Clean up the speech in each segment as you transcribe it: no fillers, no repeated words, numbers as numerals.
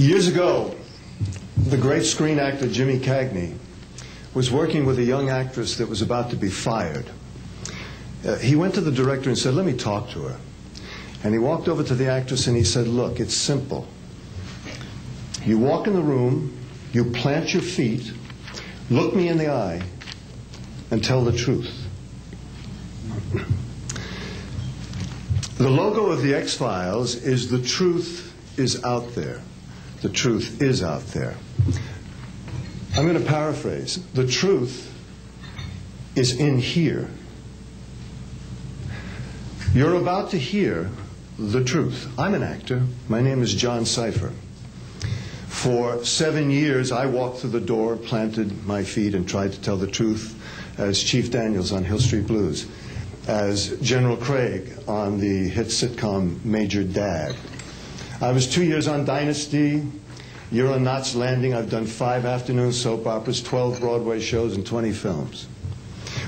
Years ago, the great screen actor Jimmy Cagney was working with a young actress that was about to be fired. He went to the director and said, "Let me talk to her." And he walked over to the actress and he said, "Look, it's simple. You walk in the room, you plant your feet, look me in the eye, and tell the truth." The logo of the X-Files is "The truth is out there." The truth is out there. I'm going to paraphrase. The truth is in here. You're about to hear the truth. I'm an actor. My name is John Cipher. For 7 years, I walked through the door, planted my feet, and tried to tell the truth as Chief Daniels on Hill Street Blues, as General Craig on the hit sitcom Major Dad. I was 2 years on Dynasty. You're on Knots Landing. I've done 5 afternoon soap operas, 12 Broadway shows, and 20 films.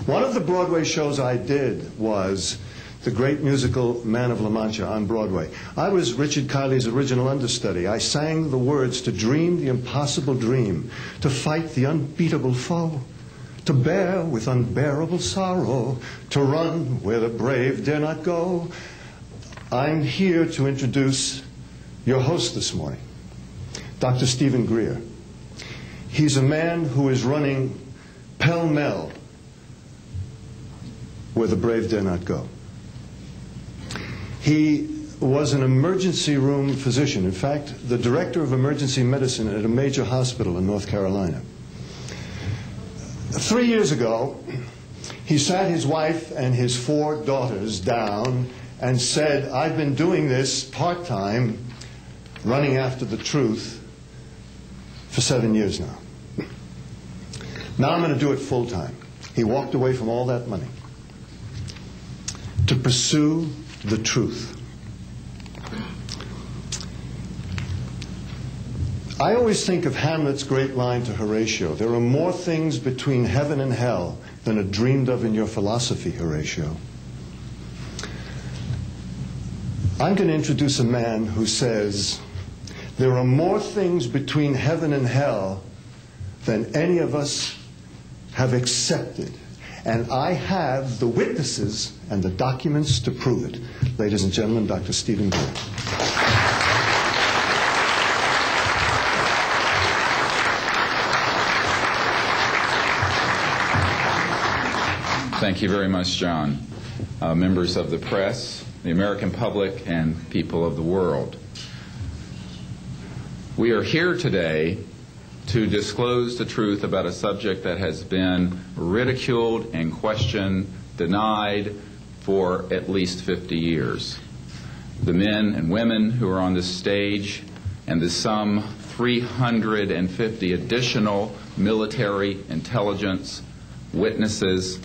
One of the Broadway shows I did was the great musical Man of La Mancha on Broadway. I was Richard Kiley's original understudy. I sang the words to dream the impossible dream, to fight the unbeatable foe, to bear with unbearable sorrow, to run where the brave dare not go. I'm here to introduce your host this morning, Dr. Stephen Greer. He's a man who is running pell-mell where the brave dare not go. He was an emergency room physician. In fact, the director of emergency medicine at a major hospital in North Carolina. 3 years ago, he sat his wife and his 4 daughters down and said, "I've been doing this part-time, running after the truth, for 7 years now. Now I'm going to do it full-time." He walked away from all that money to pursue the truth. I always think of Hamlet's great line to Horatio, "There are more things between heaven and hell than are dreamed of in your philosophy, Horatio." I'm going to introduce a man who says, there are more things between heaven and hell than any of us have accepted. And I have the witnesses and the documents to prove it. Ladies and gentlemen, Dr. Stephen Greer. Thank you very much, John. Members of the press, the American public, and people of the world. We are here today to disclose the truth about a subject that has been ridiculed and questioned, denied for at least 50 years. The men and women who are on this stage and the some 350 additional military intelligence witnesses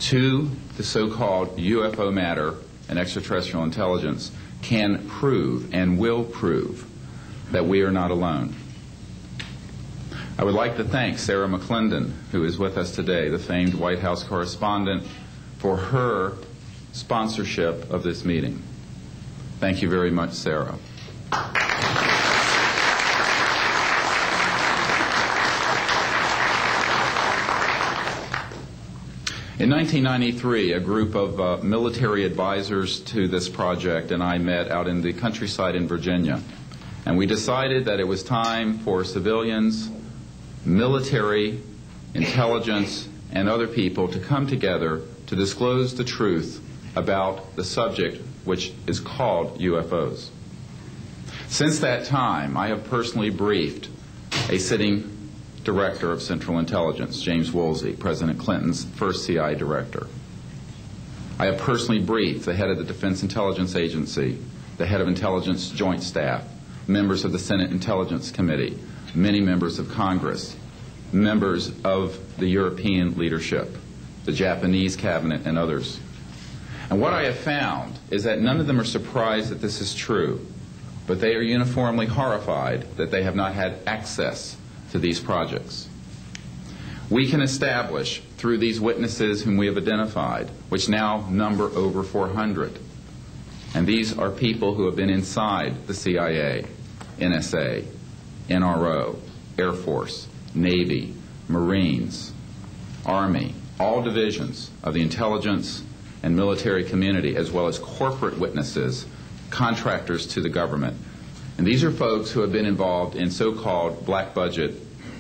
to the so-called UFO matter and extraterrestrial intelligence can prove and will prove that we are not alone. I would like to thank Sarah McClendon, who is with us today, the famed White House correspondent, for her sponsorship of this meeting. Thank you very much, Sarah. In 1993, a group of military advisors to this project and I met out in the countryside in Virginia, and we decided that it was time for civilians, military, intelligence, and other people to come together to disclose the truth about the subject which is called UFOs. Since that time, I have personally briefed a sitting director of Central Intelligence, James Woolsey, President Clinton's first CI director. I have personally briefed the head of the Defense Intelligence Agency, the head of Intelligence Joint Staff, members of the Senate Intelligence Committee, many members of Congress, members of the European leadership, the Japanese cabinet, and others. And what I have found is that none of them are surprised that this is true, but they are uniformly horrified that they have not had access to these projects. We can establish through these witnesses whom we have identified, which now number over 400, and these are people who have been inside the CIA, NSA, NRO, Air Force, Navy, Marines, Army, all divisions of the intelligence and military community, as well as corporate witnesses, contractors to the government. And these are folks who have been involved in so-called black budget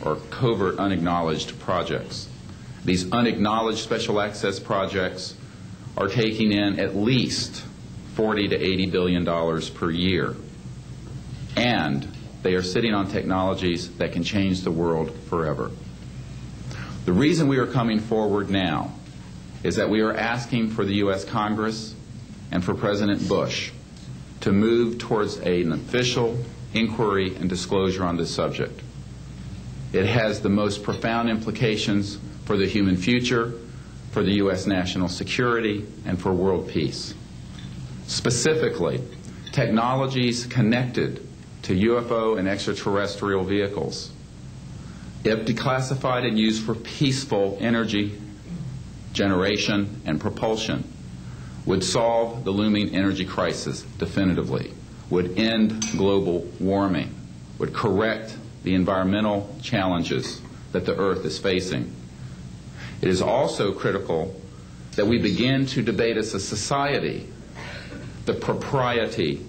or covert unacknowledged projects. These unacknowledged special access projects are taking in at least $40 to $80 billion per year. And they are sitting on technologies that can change the world forever. The reason we are coming forward now is that we are asking for the U.S. Congress and for President Bush to move towards an official inquiry and disclosure on this subject. It has the most profound implications for the human future, for the U.S. national security, and for world peace. Specifically, technologies connected to UFO and extraterrestrial vehicles, if declassified and used for peaceful energy generation and propulsion, would solve the looming energy crisis definitively, would end global warming, would correct the environmental challenges that the Earth is facing. It is also critical that we begin to debate as a society the propriety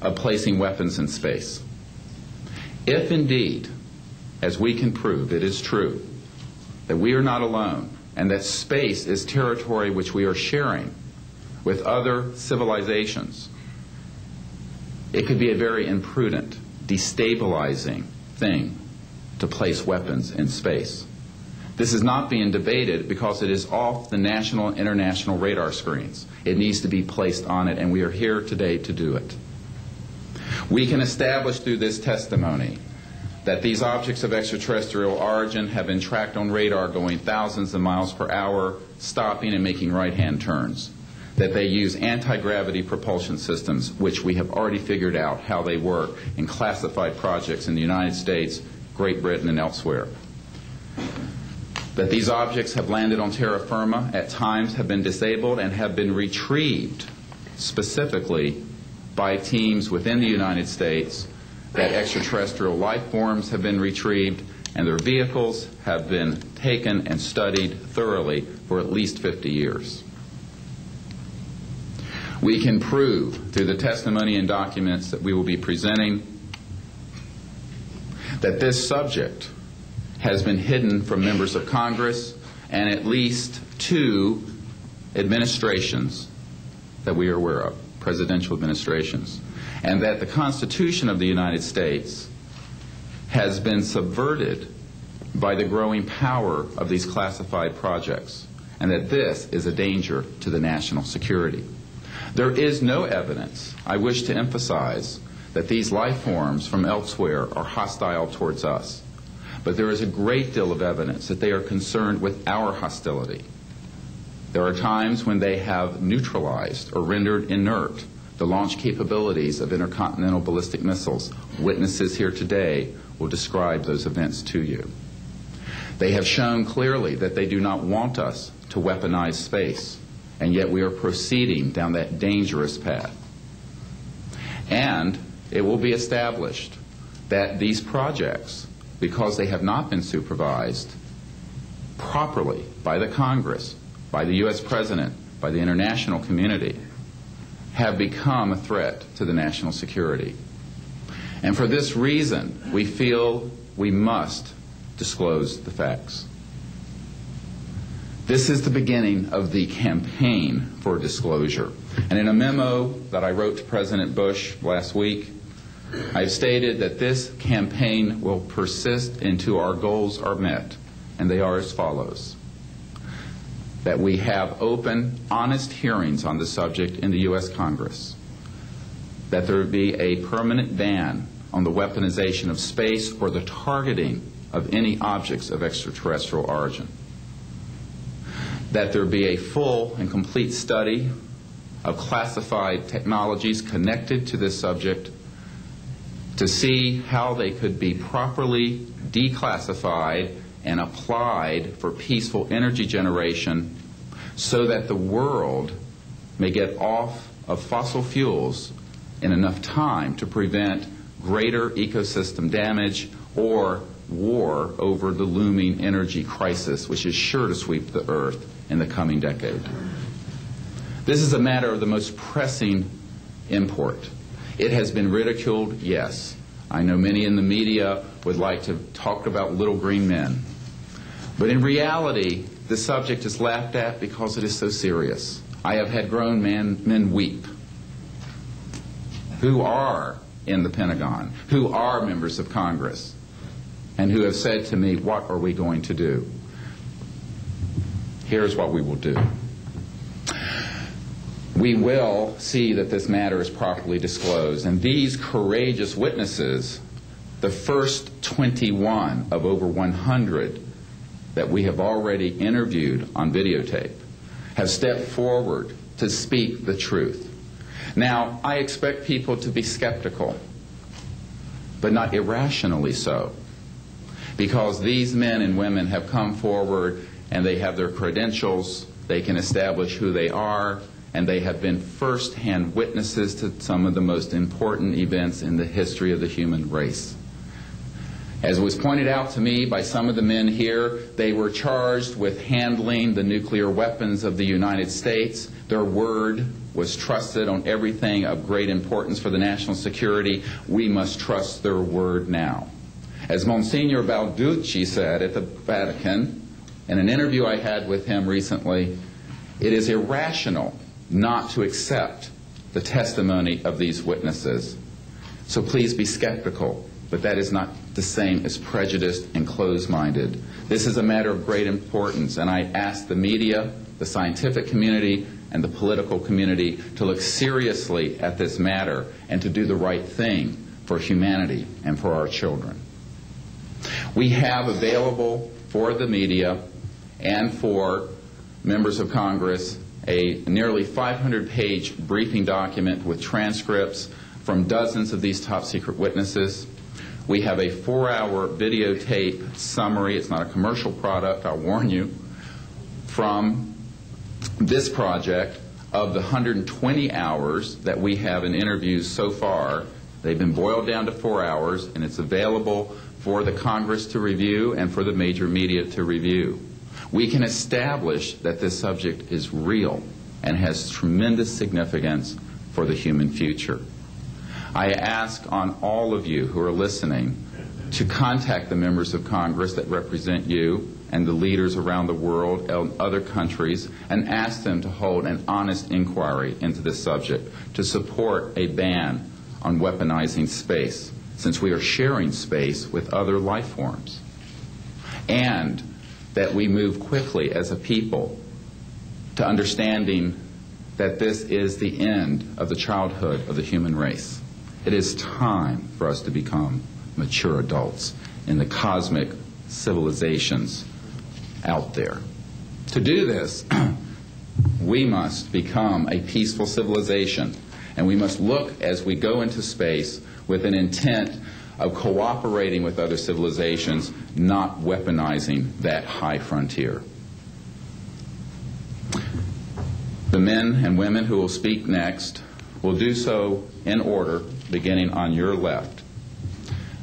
of placing weapons in space. If indeed, as we can prove, it is true that we are not alone and that space is territory which we are sharing with other civilizations, it could be a very imprudent, destabilizing thing to place weapons in space. This is not being debated because it is off the national and international radar screens. It needs to be placed on it, and we are here today to do it. We can establish through this testimony that these objects of extraterrestrial origin have been tracked on radar going thousands of miles per hour, stopping and making right-hand turns, that they use anti-gravity propulsion systems, which we have already figured out how they work in classified projects in the United States, Great Britain, and elsewhere. That these objects have landed on terra firma, at times have been disabled, and have been retrieved specifically by teams within the United States, that extraterrestrial life forms have been retrieved, and their vehicles have been taken and studied thoroughly for at least 50 years. We can prove through the testimony and documents that we will be presenting that this subject has been hidden from members of Congress and at least 2 administrations that we are aware of, presidential administrations, and that the Constitution of the United States has been subverted by the growing power of these classified projects, and that this is a danger to the national security. There is no evidence, I wish to emphasize, that these life forms from elsewhere are hostile towards us. But there is a great deal of evidence that they are concerned with our hostility. There are times when they have neutralized or rendered inert the launch capabilities of intercontinental ballistic missiles. Witnesses here today will describe those events to you. They have shown clearly that they do not want us to weaponize space, and yet we are proceeding down that dangerous path. And it will be established that these projects, because they have not been supervised properly by the Congress, by the U.S. President, by the international community, have become a threat to the national security. And for this reason, we feel we must disclose the facts. This is the beginning of the campaign for disclosure. And in a memo that I wrote to President Bush last week, I've stated that this campaign will persist until our goals are met, and they are as follows: that we have open, honest hearings on the subject in the U.S. Congress, that there be a permanent ban on the weaponization of space or the targeting of any objects of extraterrestrial origin, that there be a full and complete study of classified technologies connected to this subject to see how they could be properly declassified and applied for peaceful energy generation so that the world may get off of fossil fuels in enough time to prevent greater ecosystem damage or war over the looming energy crisis, which is sure to sweep the Earth in the coming decade. This is a matter of the most pressing import. It has been ridiculed, yes. I know many in the media would like to talk about little green men. But in reality, the subject is laughed at because it is so serious. I have had grown men weep who are in the Pentagon, who are members of Congress, and who have said to me, what are we going to do? Here's what we will do. We will see that this matter is properly disclosed, and these courageous witnesses, the first 21 of over 100 that we have already interviewed on videotape, have stepped forward to speak the truth. Now, I expect people to be skeptical, but not irrationally so, because these men and women have come forward and they have their credentials, they can establish who they are, and they have been first-hand witnesses to some of the most important events in the history of the human race. As was pointed out to me by some of the men here, they were charged with handling the nuclear weapons of the United States. Their word was trusted on everything of great importance for the national security. We must trust their word now. As Monsignor Balducci said at the Vatican, in an interview I had with him recently, it is irrational not to accept the testimony of these witnesses. So please be skeptical, but that is not the same as prejudiced and closed-minded. This is a matter of great importance, and I ask the media, the scientific community, and the political community to look seriously at this matter and to do the right thing for humanity and for our children. We have available for the media and for members of Congress a nearly 500-page briefing document with transcripts from dozens of these top-secret witnesses. We have a 4-hour videotape summary. It's not a commercial product, I'll warn you, from this project of the 120 hours that we have in interviews so far. They've been boiled down to 4 hours, and it's available for the Congress to review and for the major media to review. We can establish that this subject is real and has tremendous significance for the human future. I ask on all of you who are listening to contact the members of Congress that represent you and the leaders around the world and other countries and ask them to hold an honest inquiry into this subject to support a ban on weaponizing space, since we are sharing space with other life forms, and that we move quickly as a people to understanding that this is the end of the childhood of the human race. It is time for us to become mature adults in the cosmic civilizations out there. To do this, we must become a peaceful civilization, and we must look as we go into space with an intent of cooperating with other civilizations, not weaponizing that high frontier. The men and women who will speak next will do so in order, beginning on your left.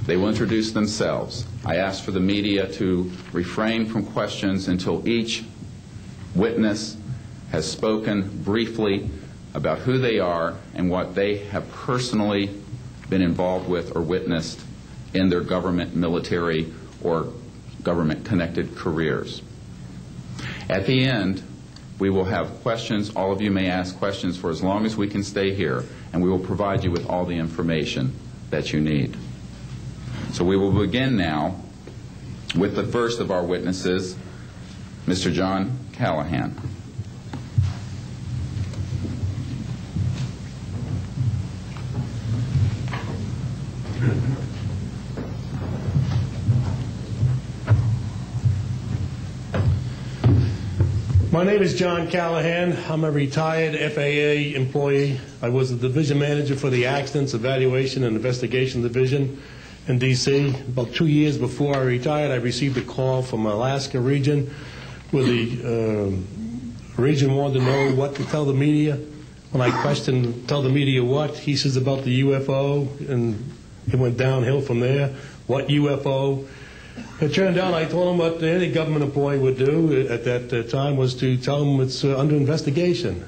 They will introduce themselves. I ask for the media to refrain from questions until each witness has spoken briefly about who they are and what they have personally been involved with or witnessed in their government, military, or government-connected careers. At the end, we will have questions. All of you may ask questions for as long as we can stay here, and we will provide you with all the information that you need. So we will begin now with the first of our witnesses, Mr. John Callahan. My name is John Callahan. I'm a retired FAA employee. I was the division manager for the Accidents, Evaluation, and Investigation Division in D.C. About 2 years before I retired, I received a call from Alaska region where the region wanted to know what to tell the media. When I questioned, tell the media what, he says about the UFO and It went downhill from there. What UFO? It turned out I told him what any government employee would do at that time was to tell him it's under investigation.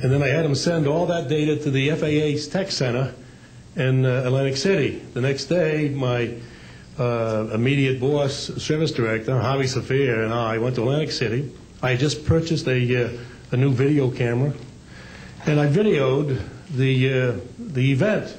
And then I had him send all that data to the FAA's tech center in Atlantic City. The next day, my immediate boss, service director, Harvey Safir, and I went to Atlantic City. I had just purchased a new video camera, and I videoed the event.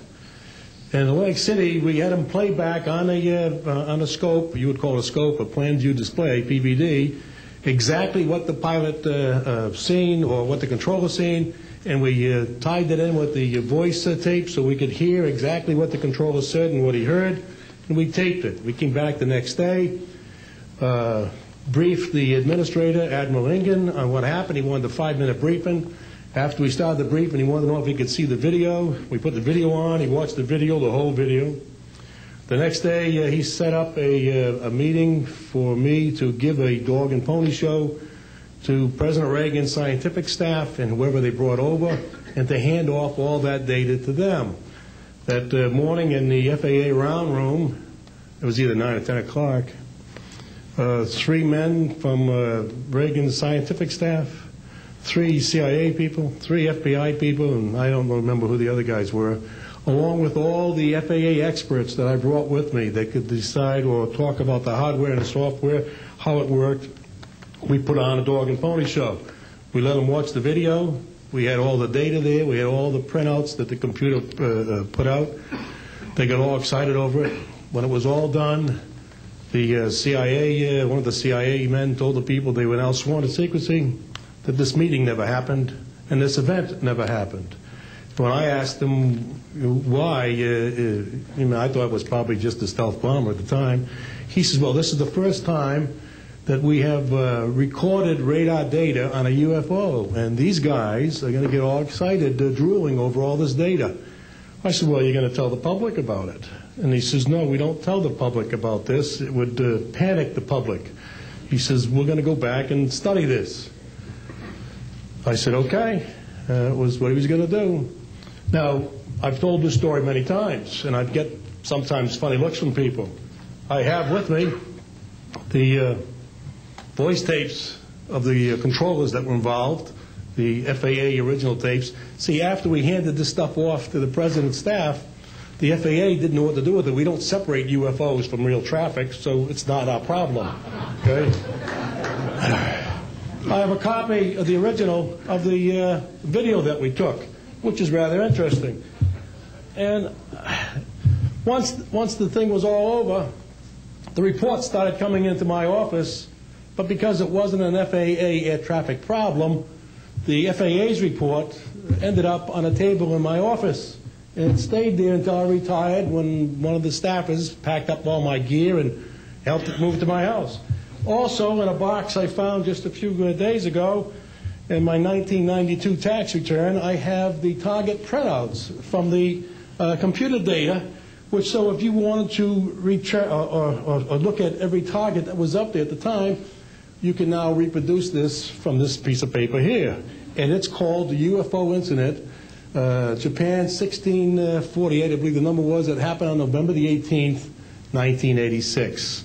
And in Atlantic City, we had them play back on a scope, you would call it a scope, a plan view display, PVD, exactly what the pilot seen or what the controller seen, and we tied that in with the voice tape so we could hear exactly what the controller said and what he heard, and we taped it. We came back the next day, briefed the administrator, Admiral Ingen, on what happened. He wanted a 5-minute briefing. After we started the briefing, he wanted to know if he could see the video. We put the video on. He watched the video, the whole video. The next day, he set up a meeting for me to give a dog and pony show to President Reagan's scientific staff and whoever they brought over, and to hand off all that data to them. That morning in the FAA round room, it was either 9 or 10 o'clock, 3 men from Reagan's scientific staff, 3 CIA people, 3 FBI people, and I don't remember who the other guys were, along with all the FAA experts that I brought with me that could decide or talk about the hardware and the software, how it worked. We put on a dog and pony show. We let them watch the video. We had all the data there. We had all the printouts that the computer put out. They got all excited over it. When it was all done, the CIA, one of the CIA men told the people they were now sworn to secrecy, that this meeting never happened and this event never happened. When I asked him why, I thought it was probably just a stealth bomber at the time. He says, well, this is the first time that we have recorded radar data on a UFO, and these guys are going to get all excited, drooling over all this data. I said, well, you're going to tell the public about it? And he says, no, we don't tell the public about this. It would panic the public. He says, we're going to go back and study this. I said, okay. It was what he was going to do. Now, I've told this story many times, and I'd get sometimes funny looks from people. I have with me the voice tapes of the controllers that were involved, the FAA original tapes. See, after we handed this stuff off to the president's staff, the FAA didn't know what to do with it. We don't separate UFOs from real traffic, so it's not our problem. Okay? I have a copy of the original of the video that we took, which is rather interesting. And once the thing was all over, the reports started coming into my office, but because it wasn't an FAA air traffic problem, the FAA's report ended up on a table in my office. And it stayed there until I retired, when one of the staffers packed up all my gear and helped it move to my house. Also, in a box I found just a few days ago, in my 1992 tax return, I have the target printouts from the computer data, which, so if you wanted to return or look at every target that was up there at the time, you can now reproduce this from this piece of paper here. And it's called the UFO incident, Japan 1648, I believe the number was. It happened on November the 18th, 1986.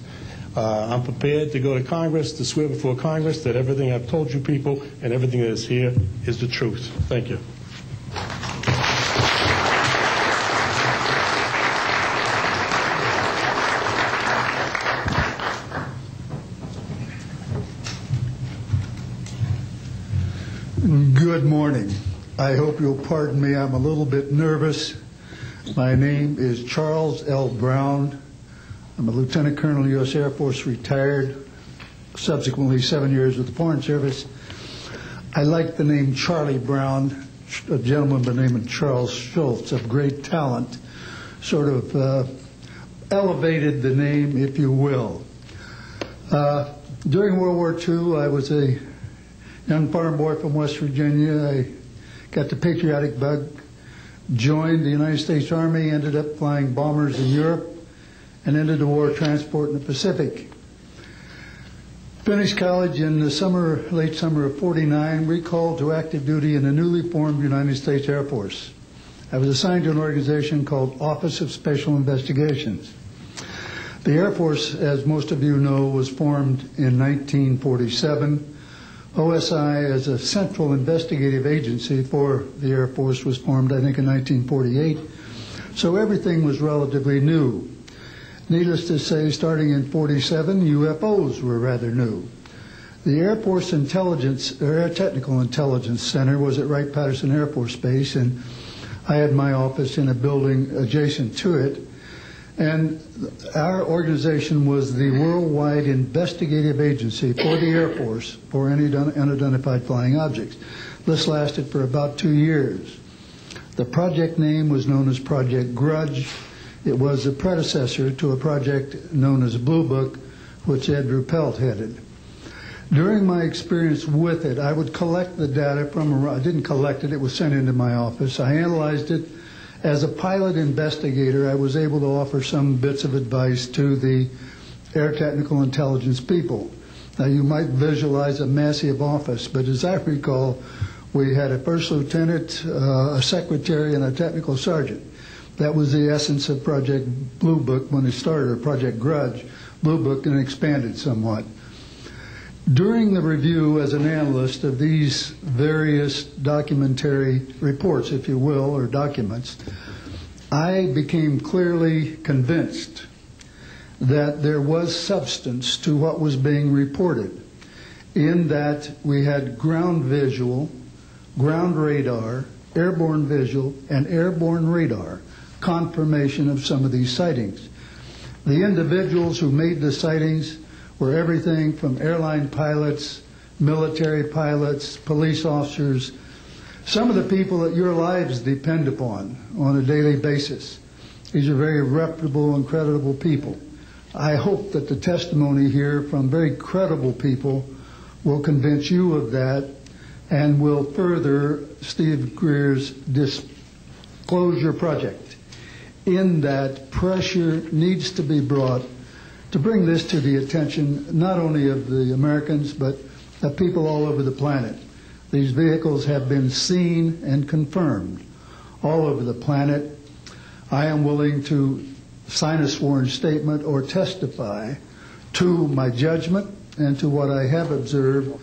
I'm prepared to go to Congress, to swear before Congress that everything I've told you people and everything that is here is the truth. Thank you. Good morning. I hope you'll pardon me. I'm a little bit nervous. My name is Charles L. Brown. I'm a Lieutenant Colonel, U.S. Air Force, retired, subsequently 7 years with the Foreign Service. I like the name Charlie Brown. A gentleman by the name of Charles Schultz, of great talent, sort of elevated the name, if you will. During World War II, I was a young farm boy from West Virginia. I got the patriotic bug, joined the United States Army, ended up flying bombers in Europe, and ended the war transport in the Pacific. Finished college in the summer, late summer of '49, recalled to active duty in the newly formed United States Air Force. I was assigned to an organization called Office of Special Investigations. The Air Force, as most of you know, was formed in 1947. OSI, as a central investigative agency for the Air Force, was formed, I think, in 1948. So everything was relatively new. Needless to say, starting in 47, UFOs were rather new. The Air Force Intelligence, or Air Technical Intelligence Center was at Wright-Patterson Air Force Base, and I had my office in a building adjacent to it. And our organization was the worldwide investigative agency for the Air Force for any unidentified flying objects. This lasted for about 2 years. The project name was known as Project Grudge. It was a predecessor to a project known as Blue Book, which Ed Ruppelt headed. During my experience with it, I would collect the data from, I didn't collect it, it was sent into my office. I analyzed it. As a pilot investigator, I was able to offer some bits of advice to the Air Technical Intelligence people. Now, you might visualize a massive office, but as I recall, we had a first lieutenant, a secretary, and a technical sergeant. That was the essence of Project Blue Book when it started, or Project Grudge. Blue Book, and expanded somewhat. During the review as an analyst of these various documentary reports, if you will, or documents, I became clearly convinced that there was substance to what was being reported, in that we had ground visual, ground radar, airborne visual, and airborne radar confirmation of some of these sightings. The individuals who made the sightings were everything from airline pilots, military pilots, police officers, some of the people that your lives depend upon on a daily basis. These are very reputable and credible people. I hope that the testimony here from very credible people will convince you of that and will further Steve Greer's disclosure project, in that pressure needs to be brought to bring this to the attention not only of the Americans, but of people all over the planet. These vehicles have been seen and confirmed all over the planet. I am willing to sign a sworn statement or testify to my judgment and to what I have observed.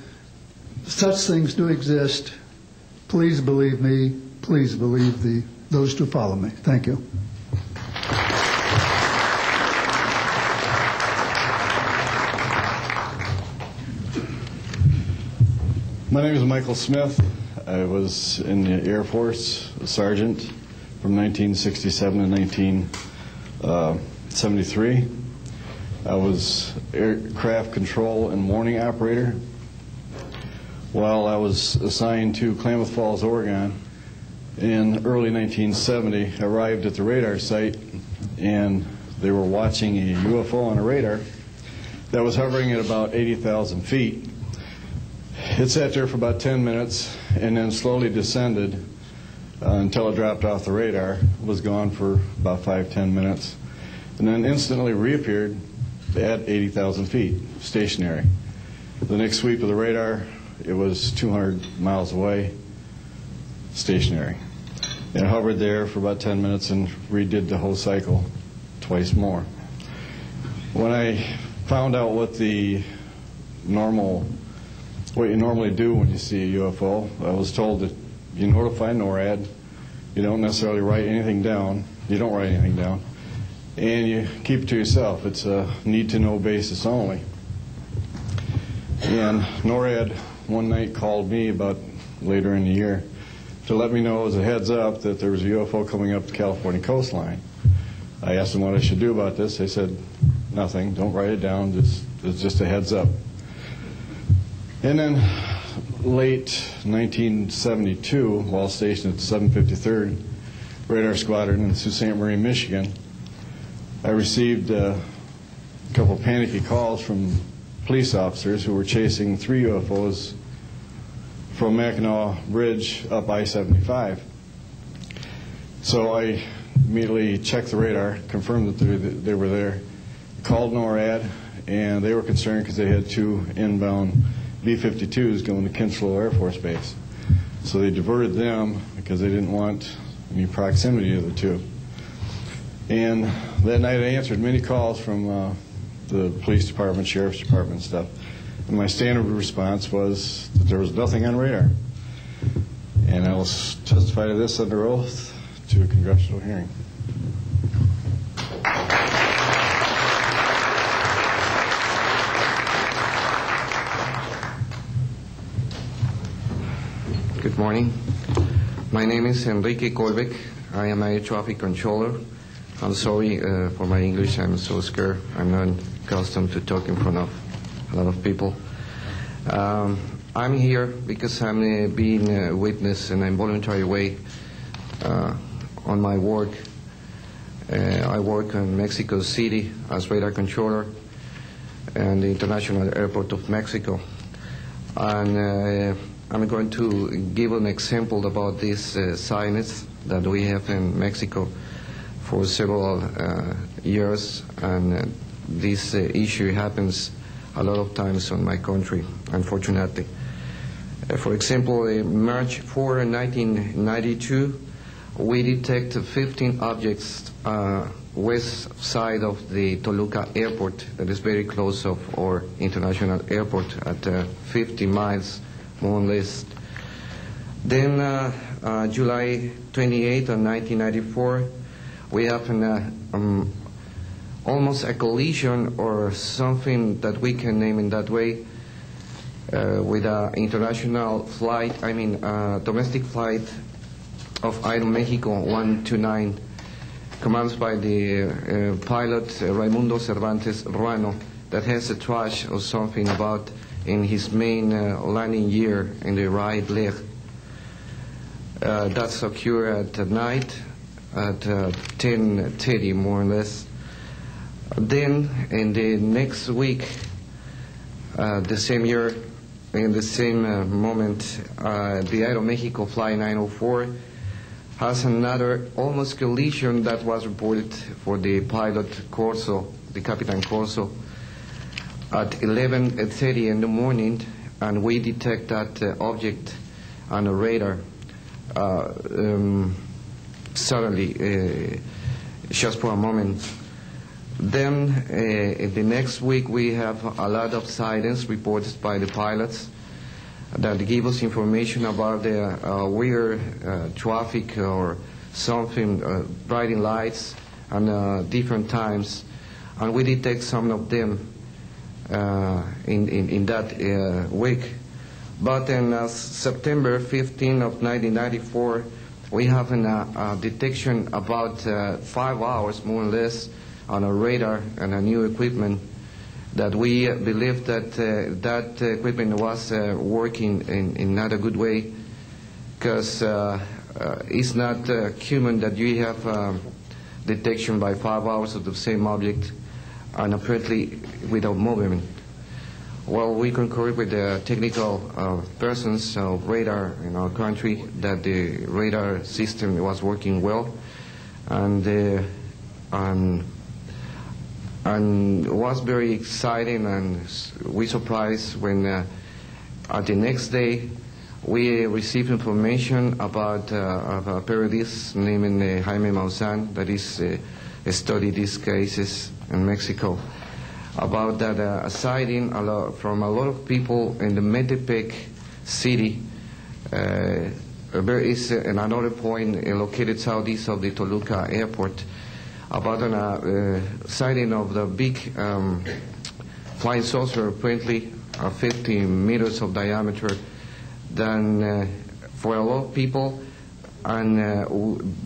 Such things do exist. Please believe me. Please believe those who follow me. Thank you. My name is Michael Smith. I was in the Air Force, a sergeant, from 1967 to 1973. I was aircraft control and morning operator. While I was assigned to Klamath Falls, Oregon, in early 1970, I arrived at the radar site, and they were watching a UFO on a radar that was hovering at about 80,000 feet. It sat there for about 10 minutes and then slowly descended until it dropped off the radar. It was gone for about 5-10 minutes, and then instantly reappeared at 80,000 feet, stationary. The next sweep of the radar, it was 200 miles away, stationary. It hovered there for about 10 minutes and redid the whole cycle twice more. When I found out what you normally do when you see a UFO, I was told that you notify NORAD, you don't necessarily write anything down, you don't write anything down, and you keep it to yourself. It's a need-to-know basis only. And NORAD one night called me about later in the year to let me know as a heads up that there was a UFO coming up the California coastline. I asked them what I should do about this. They said, nothing, don't write it down, it's just a heads up. And then late 1972, while stationed at the 753rd Radar Squadron in Sault Ste. Marie, Michigan, I received a couple panicky calls from police officers who were chasing 3 UFOs from Mackinac Bridge up I-75. So I immediately checked the radar, confirmed that they were there, called NORAD, and they were concerned because they had 2 inbound B-52s going to Kinslow Air Force Base. So they diverted them because they didn't want any proximity to the two. And that night I answered many calls from the police department, sheriff's department and stuff. And my standard response was that there was nothing on radar. And I will testify to this under oath to a congressional hearing. Good morning. My name is Enrique Colbeck. I am a traffic controller. I'm sorry for my English. I'm so scared. I'm not accustomed to talk in front of a lot of people. I'm here because I'm being a witness in an involuntary way on my work. I work in Mexico City as radar controller and the International Airport of Mexico. And I'm going to give an example about this science that we have in Mexico for several years, and this issue happens a lot of times in my country, unfortunately. For example, in March 4, 1992, we detected 15 objects west side of the Toluca airport, that is very close of our international airport at 50 miles more or less. Then July 28 of 1994, we have an, almost a collision or something that we can name in that way with an international flight, domestic flight of Aeromexico 129, commanded by the pilot Raimundo Cervantes Ruano, that has a trash or something about in his main landing gear in the right leg. That's occurred at night at 10:30 more or less. Then in the next week, the same year, in the same moment, the Aeromexico Flight 904 has another almost collision that was reported for the pilot Corso, the Capitan Corso, at 11:30 in the morning, and we detect that object on the radar suddenly, just for a moment. Then the next week we have a lot of sightings reported by the pilots that give us information about the weird traffic or something, bright lights and different times, and we detect some of them in that week. But in September 15 of 1994, we have a detection about 5 hours more or less on a radar and a new equipment that we believe that that equipment was working in not a good way, because it's not human that you have detection by 5 hours of the same object and apparently without movement. Well, we concur with the technical persons of radar in our country that the radar system was working well, and was very exciting, and we surprised when at the next day we received information about a periodist named Jaime Maussan that is studied these cases in Mexico, about that sighting from a lot of people in the Metepec city. There is another point located southeast of the Toluca airport, about a sighting of the big flying saucer, apparently 50 meters of diameter, then for a lot of people, and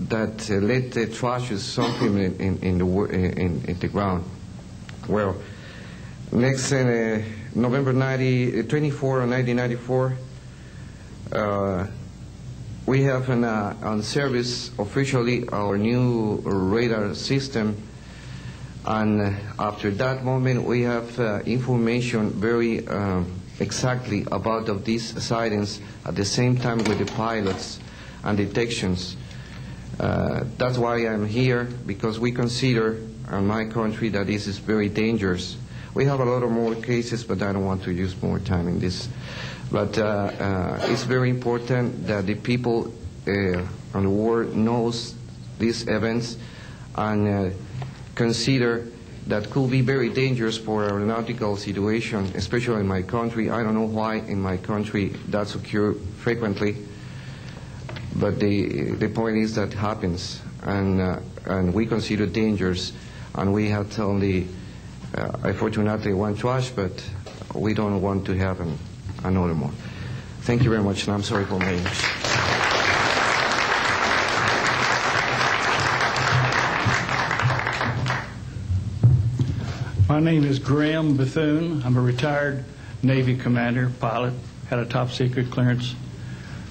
that led the trash or something in the ground. Well, next November 24 of 1994, we have on service officially our new radar system, and after that moment we have information very exactly about of these sightings at the same time with the pilots and detections. That's why I'm here, because we consider in my country that this is very dangerous. We have a lot of more cases, but I don't want to use more time in this. But it's very important that the people the world knows these events and consider that could be very dangerous for aeronautical situation, especially in my country. I don't know why in my country that's occurs frequently, but the point is that happens, and we consider dangers, and we had only, unfortunately, one trash, but we don't want to have another more. Thank you very much, and I'm sorry for my English. My name is Graham Bethune. I'm a retired Navy commander, pilot, had a top secret clearance.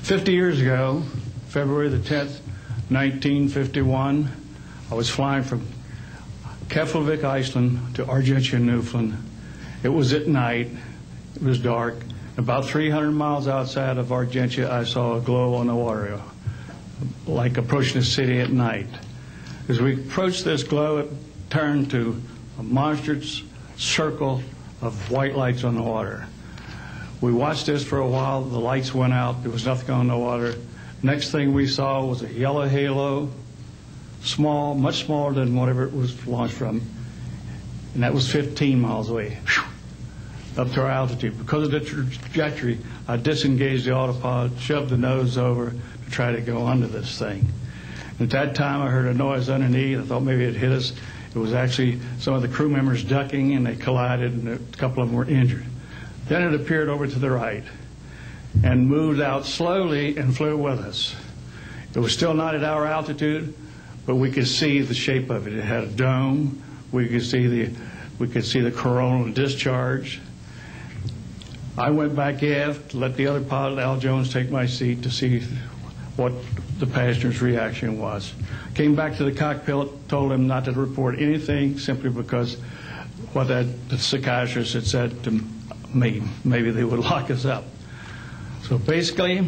50 years ago, February the 10th, 1951, I was flying from Keflavik, Iceland to Argentia, Newfoundland. It was at night, it was dark. About 300 miles outside of Argentia, I saw a glow on the water, like approaching the city at night. As we approached this glow, it turned to a monstrous circle of white lights on the water. We watched this for a while. The lights went out. There was nothing on the water. Next thing we saw was a yellow halo, small, much smaller than whatever it was launched from, and that was 15 miles away, up to our altitude. Because of the trajectory, I disengaged the autopilot, shoved the nose over to try to go under this thing. At that time, I heard a noise underneath. I thought maybe it hit us. It was actually some of the crew members ducking, and they collided, and a couple of them were injured. Then it appeared over to the right and moved out slowly and flew with us. It was still not at our altitude, but we could see the shape of it. It had a dome. We could see the coronal discharge. I went back aft to let the other pilot, Al Jones, take my seat to see what the passenger's reaction was. Came back to the cockpit, told him not to report anything, simply because what the psychiatrist had said to me, maybe they would lock us up. So basically,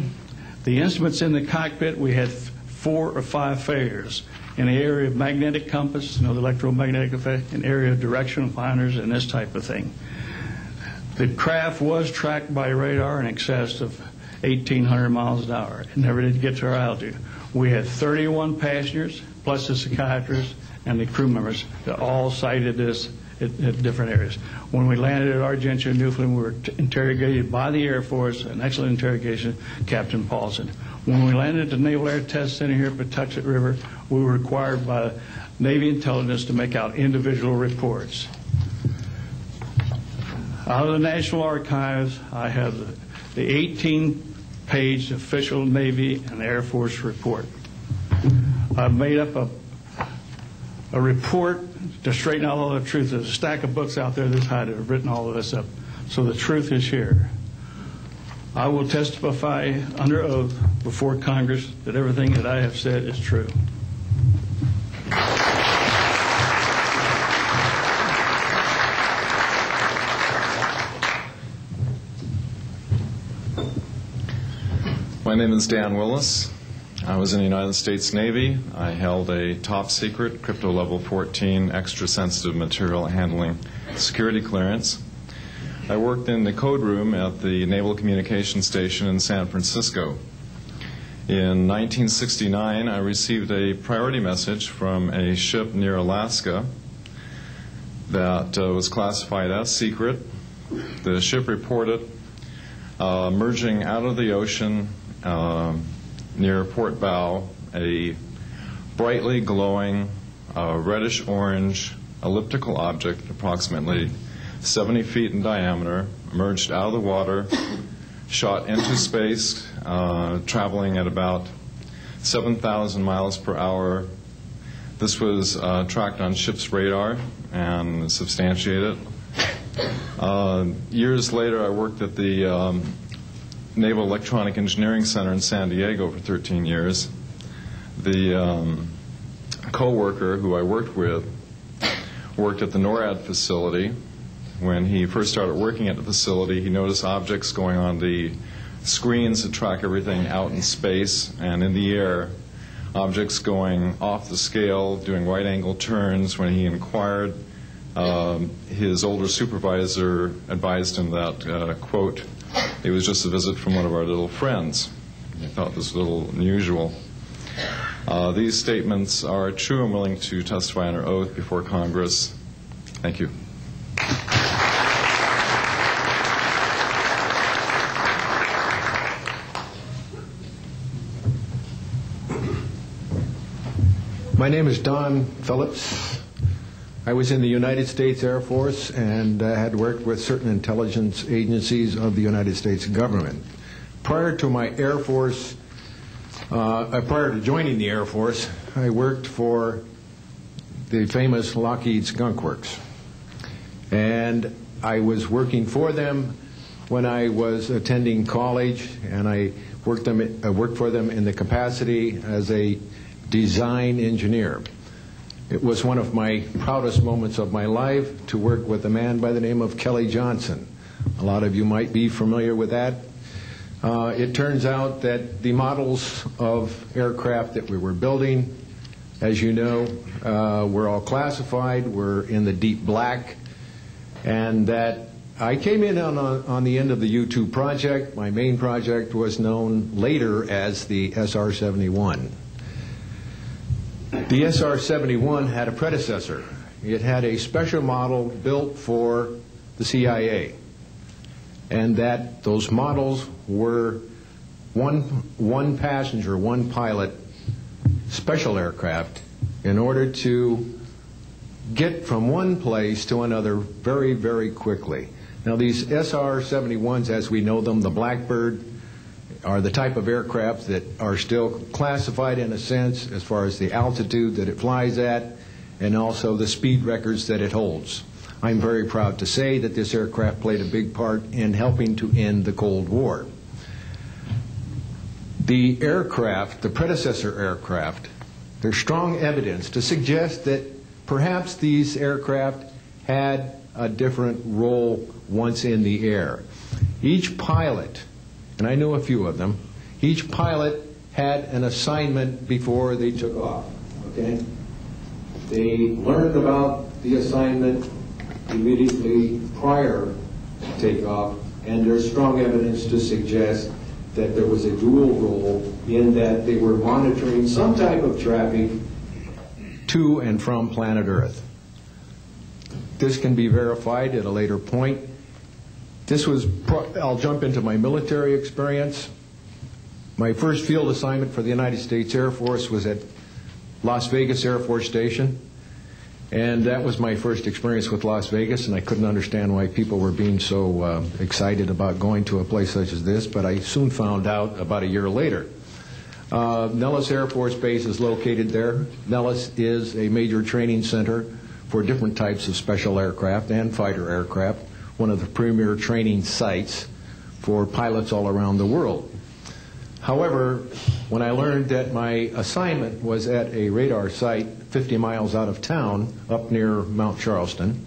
the instruments in the cockpit, we had 4 or 5 failures. In the area of magnetic compass, the electromagnetic effect, in area of directional finders, and this type of thing. The craft was tracked by radar in excess of 1,800 miles an hour. It never did get to our altitude. We had 31 passengers, plus the psychiatrist and the crew members that all cited this at different areas. When we landed at Argentia, Newfoundland, we were interrogated by the Air Force, an excellent interrogation, Captain Paulson. When we landed at the Naval Air Test Center here at Patuxent River, we were required by Navy intelligence to make out individual reports. Out of the National Archives, I have the 18-page official Navy and Air Force report. I've made up a report to straighten out all the truth. There's a stack of books out there this high that have written all of this up. So the truth is here. I will testify under oath before Congress that everything that I have said is true. My name is Dan Willis. I was in the United States Navy. I held a top secret crypto level 14 extra sensitive material handling security clearance. I worked in the code room at the Naval Communications Station in San Francisco. In 1969, I received a priority message from a ship near Alaska that was classified as secret. The ship reported merging out of the ocean near port bow, a brightly glowing reddish-orange elliptical object, approximately 70 feet in diameter, emerged out of the water, shot into space, traveling at about 7,000 miles per hour. This was tracked on ship's radar and substantiated. Years later, I worked at the Naval Electronic Engineering Center in San Diego for 13 years. The co-worker who I worked with worked at the NORAD facility. When he first started working at the facility, he noticed objects going on the screens that track everything out in space and in the air, objects going off the scale, doing right-angle turns. When he inquired, his older supervisor advised him that, quote, it was just a visit from one of our little friends. I thought this was a little unusual. These statements are true and willing to testify under oath before Congress. Thank you. My name is Don Phillips. I was in the United States Air Force and had worked with certain intelligence agencies of the United States government. Prior to my Air Force, prior to joining the Air Force, I worked for the famous Lockheed Skunk Works. And I was working for them when I was attending college, and I worked for them in the capacity as a design engineer. It was one of my proudest moments of my life to work with a man by the name of Kelly Johnson. A lot of you might be familiar with that. It turns out that the models of aircraft that we were building, as you know, were all classified, were in the deep black, and that I came in on the end of the U-2 project. My main project was known later as the SR-71. The SR-71 had a predecessor. It had a special model built for the CIA, and that those models were one passenger, one pilot special aircraft in order to get from one place to another very, very quickly. Now these SR-71s, as we know them, the Blackbird, are the type of aircraft that are still classified in a sense as far as the altitude that it flies at and also the speed records that it holds. I'm very proud to say that this aircraft played a big part in helping to end the Cold War. The aircraft, the predecessor aircraft, there's strong evidence to suggest that perhaps these aircraft had a different role once in the air. Each pilot, and I know a few of them, each pilot had an assignment before they took off, okay? They learned about the assignment immediately prior to takeoff, and there's strong evidence to suggest that there was a dual role in that they were monitoring some type of traffic to and from planet Earth. This can be verified at a later point. I'll jump into my military experience. My first field assignment for the United States Air Force was at Las Vegas Air Force Station. And that was my first experience with Las Vegas, and I couldn't understand why people were being so excited about going to a place such as this, but I soon found out about a year later. Nellis Air Force Base is located there. Nellis is a major training center for different types of special aircraft and fighter aircraft, one of the premier training sites for pilots all around the world. However, when I learned that my assignment was at a radar site 50 miles out of town, up near Mount Charleston,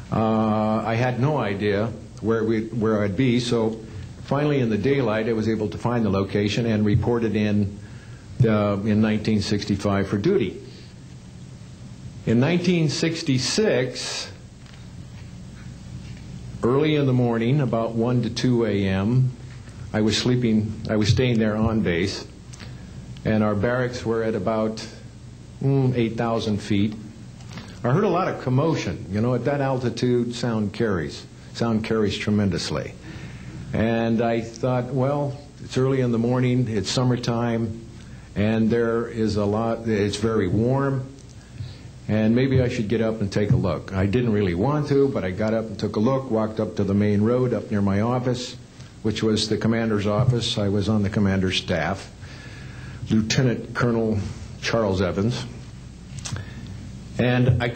I had no idea where I'd be, so finally in the daylight I was able to find the location and reported in 1965 for duty. In 1966, early in the morning, about 1 to 2 a.m., I was staying there on base, and our barracks were at about 8,000 feet. I heard a lot of commotion. You know, at that altitude, sound carries tremendously. And I thought, well, it's early in the morning, it's summertime, and there is it's very warm, and maybe I should get up and take a look. I didn't really want to, but I got up and took a look, walked up to the main road up near my office, which was the commander's office. I was on the commander's staff, Lieutenant Colonel Charles Evans. And I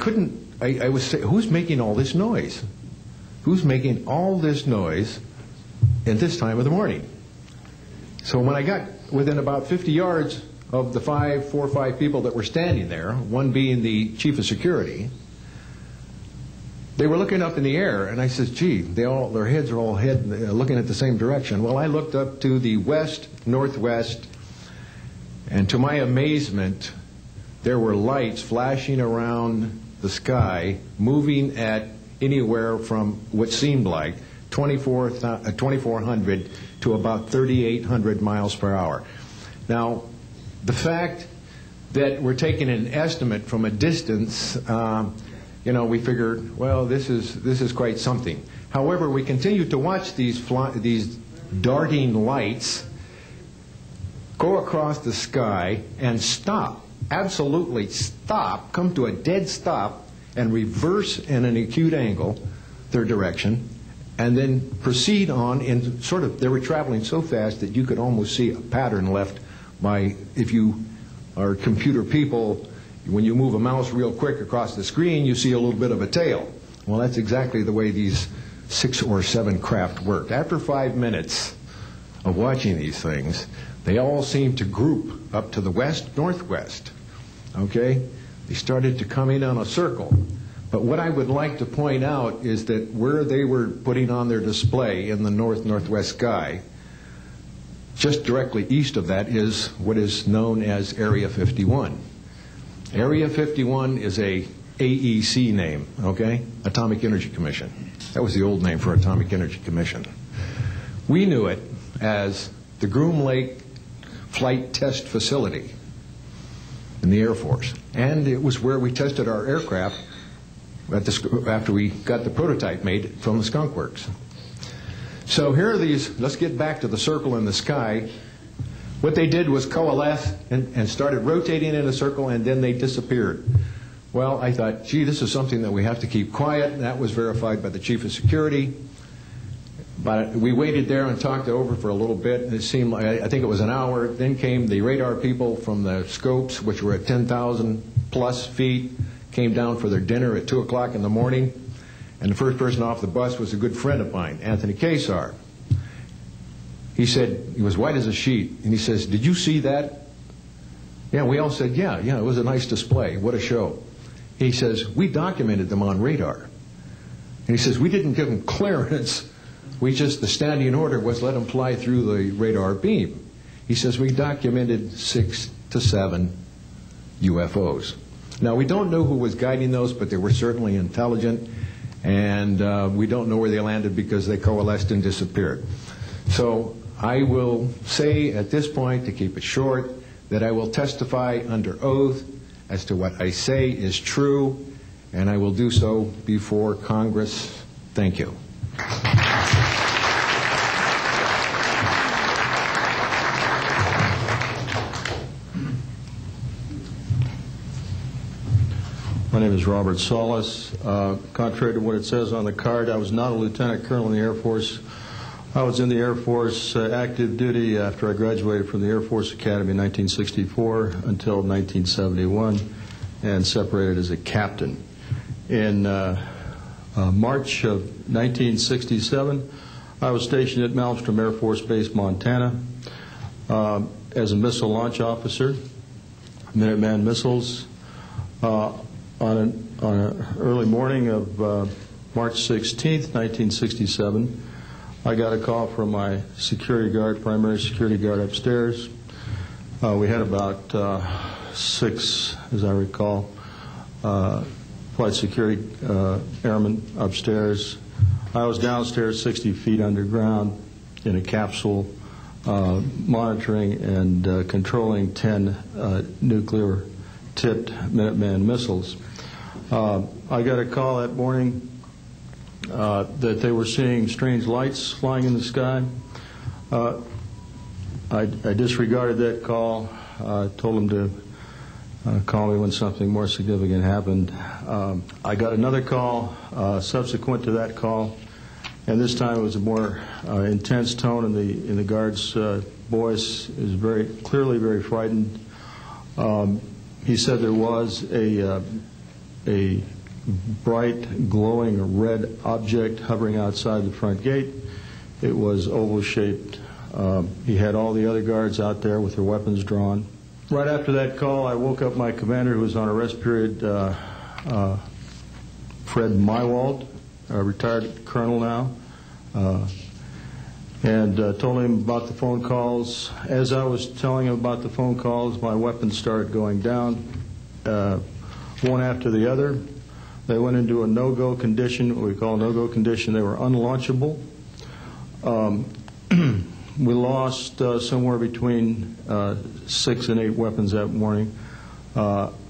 was saying, who's making all this noise? Who's making all this noise at this time of the morning? So when I got within about 50 yards of the 4 or 5 people that were standing there, one being the chief of security, they were looking up in the air, and I said, gee, their heads are all looking at the same direction. Well, I looked up to the west, northwest, and to my amazement, there were lights flashing around the sky, moving at anywhere from what seemed like 2,400 to about 3,800 miles per hour. Now, the fact that we're taking an estimate from a distance, we figured, well, this is quite something. However, we continued to watch these darting lights go across the sky and stop, absolutely stop, come to a dead stop, and reverse in an acute angle their direction, and then proceed on in sort of, they were traveling so fast that you could almost see a pattern left by, if you are computer people, when you move a mouse real quick across the screen, you see a little bit of a tail. Well, that's exactly the way these 6 or 7 craft worked. After 5 minutes of watching these things, they all seemed to group up to the west-northwest. Okay? They started to come in on a circle. But what I would like to point out is that where they were putting on their display in the north-northwest sky, just directly east of that is what is known as Area 51. Area 51 is a AEC name, okay? Atomic Energy Commission. That was the old name for Atomic Energy Commission. We knew it as the Groom Lake Flight Test Facility in the Air Force. And it was where we tested our aircraft after we got the prototype made from the Skunk Works. So here are these, let's get back to the circle in the sky. What they did was coalesce and started rotating in a circle, and then they disappeared. Well, I thought, gee, this is something that we have to keep quiet, and that was verified by the Chief of Security. But we waited there and talked it over for a little bit, and it seemed like, I think it was an hour. Then came the radar people from the scopes, which were at 10,000 plus feet, came down for their dinner at 2 o'clock in the morning, and the first person off the bus was a good friend of mine, Anthony Kesar. He said, he was white as a sheet, and he says, did you see that? Yeah, we all said, yeah, it was a nice display. What a show. He says, we documented them on radar. And he says, we didn't give them clearance. We just, the standing order was let them fly through the radar beam. He says, we documented 6 to 7 UFOs. Now, we don't know who was guiding those, but they were certainly intelligent, and we don't know where they landed because they coalesced and disappeared. So I will say at this point, to keep it short, that I will testify under oath as to what I say is true, and I will do so before Congress. Thank you. My name is Robert Solis. Contrary to what it says on the card, I was not a lieutenant colonel in the Air Force. I was in the Air Force active duty after I graduated from the Air Force Academy in 1964 until 1971 and separated as a captain. In March of 1967, I was stationed at Malmstrom Air Force Base, Montana, as a missile launch officer, Minuteman missiles. On an early morning of March 16th, 1967, I got a call from my security guard, primary security guard upstairs. We had about 6, as I recall, flight security airmen upstairs. I was downstairs 60 feet underground in a capsule monitoring and controlling 10 nuclear-tipped Minuteman missiles. I got a call that morning that they were seeing strange lights flying in the sky. I disregarded that call. Told them to call me when something more significant happened. I got another call subsequent to that call, and this time it was a more intense tone in the guard's voice. It was very clearly very frightened. He said there was a bright, glowing red object hovering outside the front gate. It was oval-shaped. He had all the other guards out there with their weapons drawn. Right after that call, I woke up my commander, who was on a rest period, Fred Mywald, a retired colonel now, and told him about the phone calls. As I was telling him about the phone calls, my weapons started going down, one after the other. They went into a no-go condition, what we call a no-go condition. They were unlaunchable. We lost somewhere between 6 and 8 weapons that morning.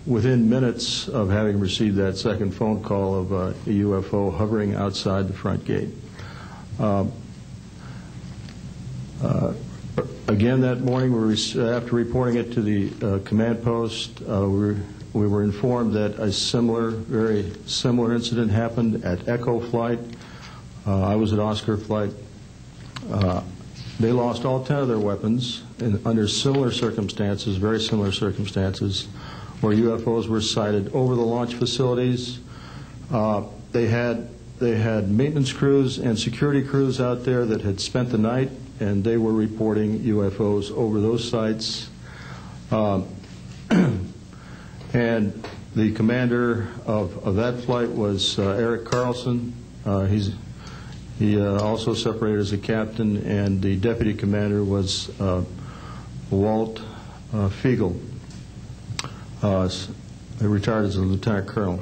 within minutes of having received that second phone call of a UFO hovering outside the front gate. Again, that morning, after reporting it to the command post, we were informed that a very similar incident happened at Echo Flight. I was at Oscar Flight. They lost all 10 of their weapons under similar circumstances, very similar circumstances, where UFOs were sighted over the launch facilities. They had maintenance crews and security crews out there that had spent the night, and they were reporting UFOs over those sites. And the commander of that flight was Eric Carlson. He also separated as a captain, and the deputy commander was Walt Fiegel. He retired as a lieutenant colonel.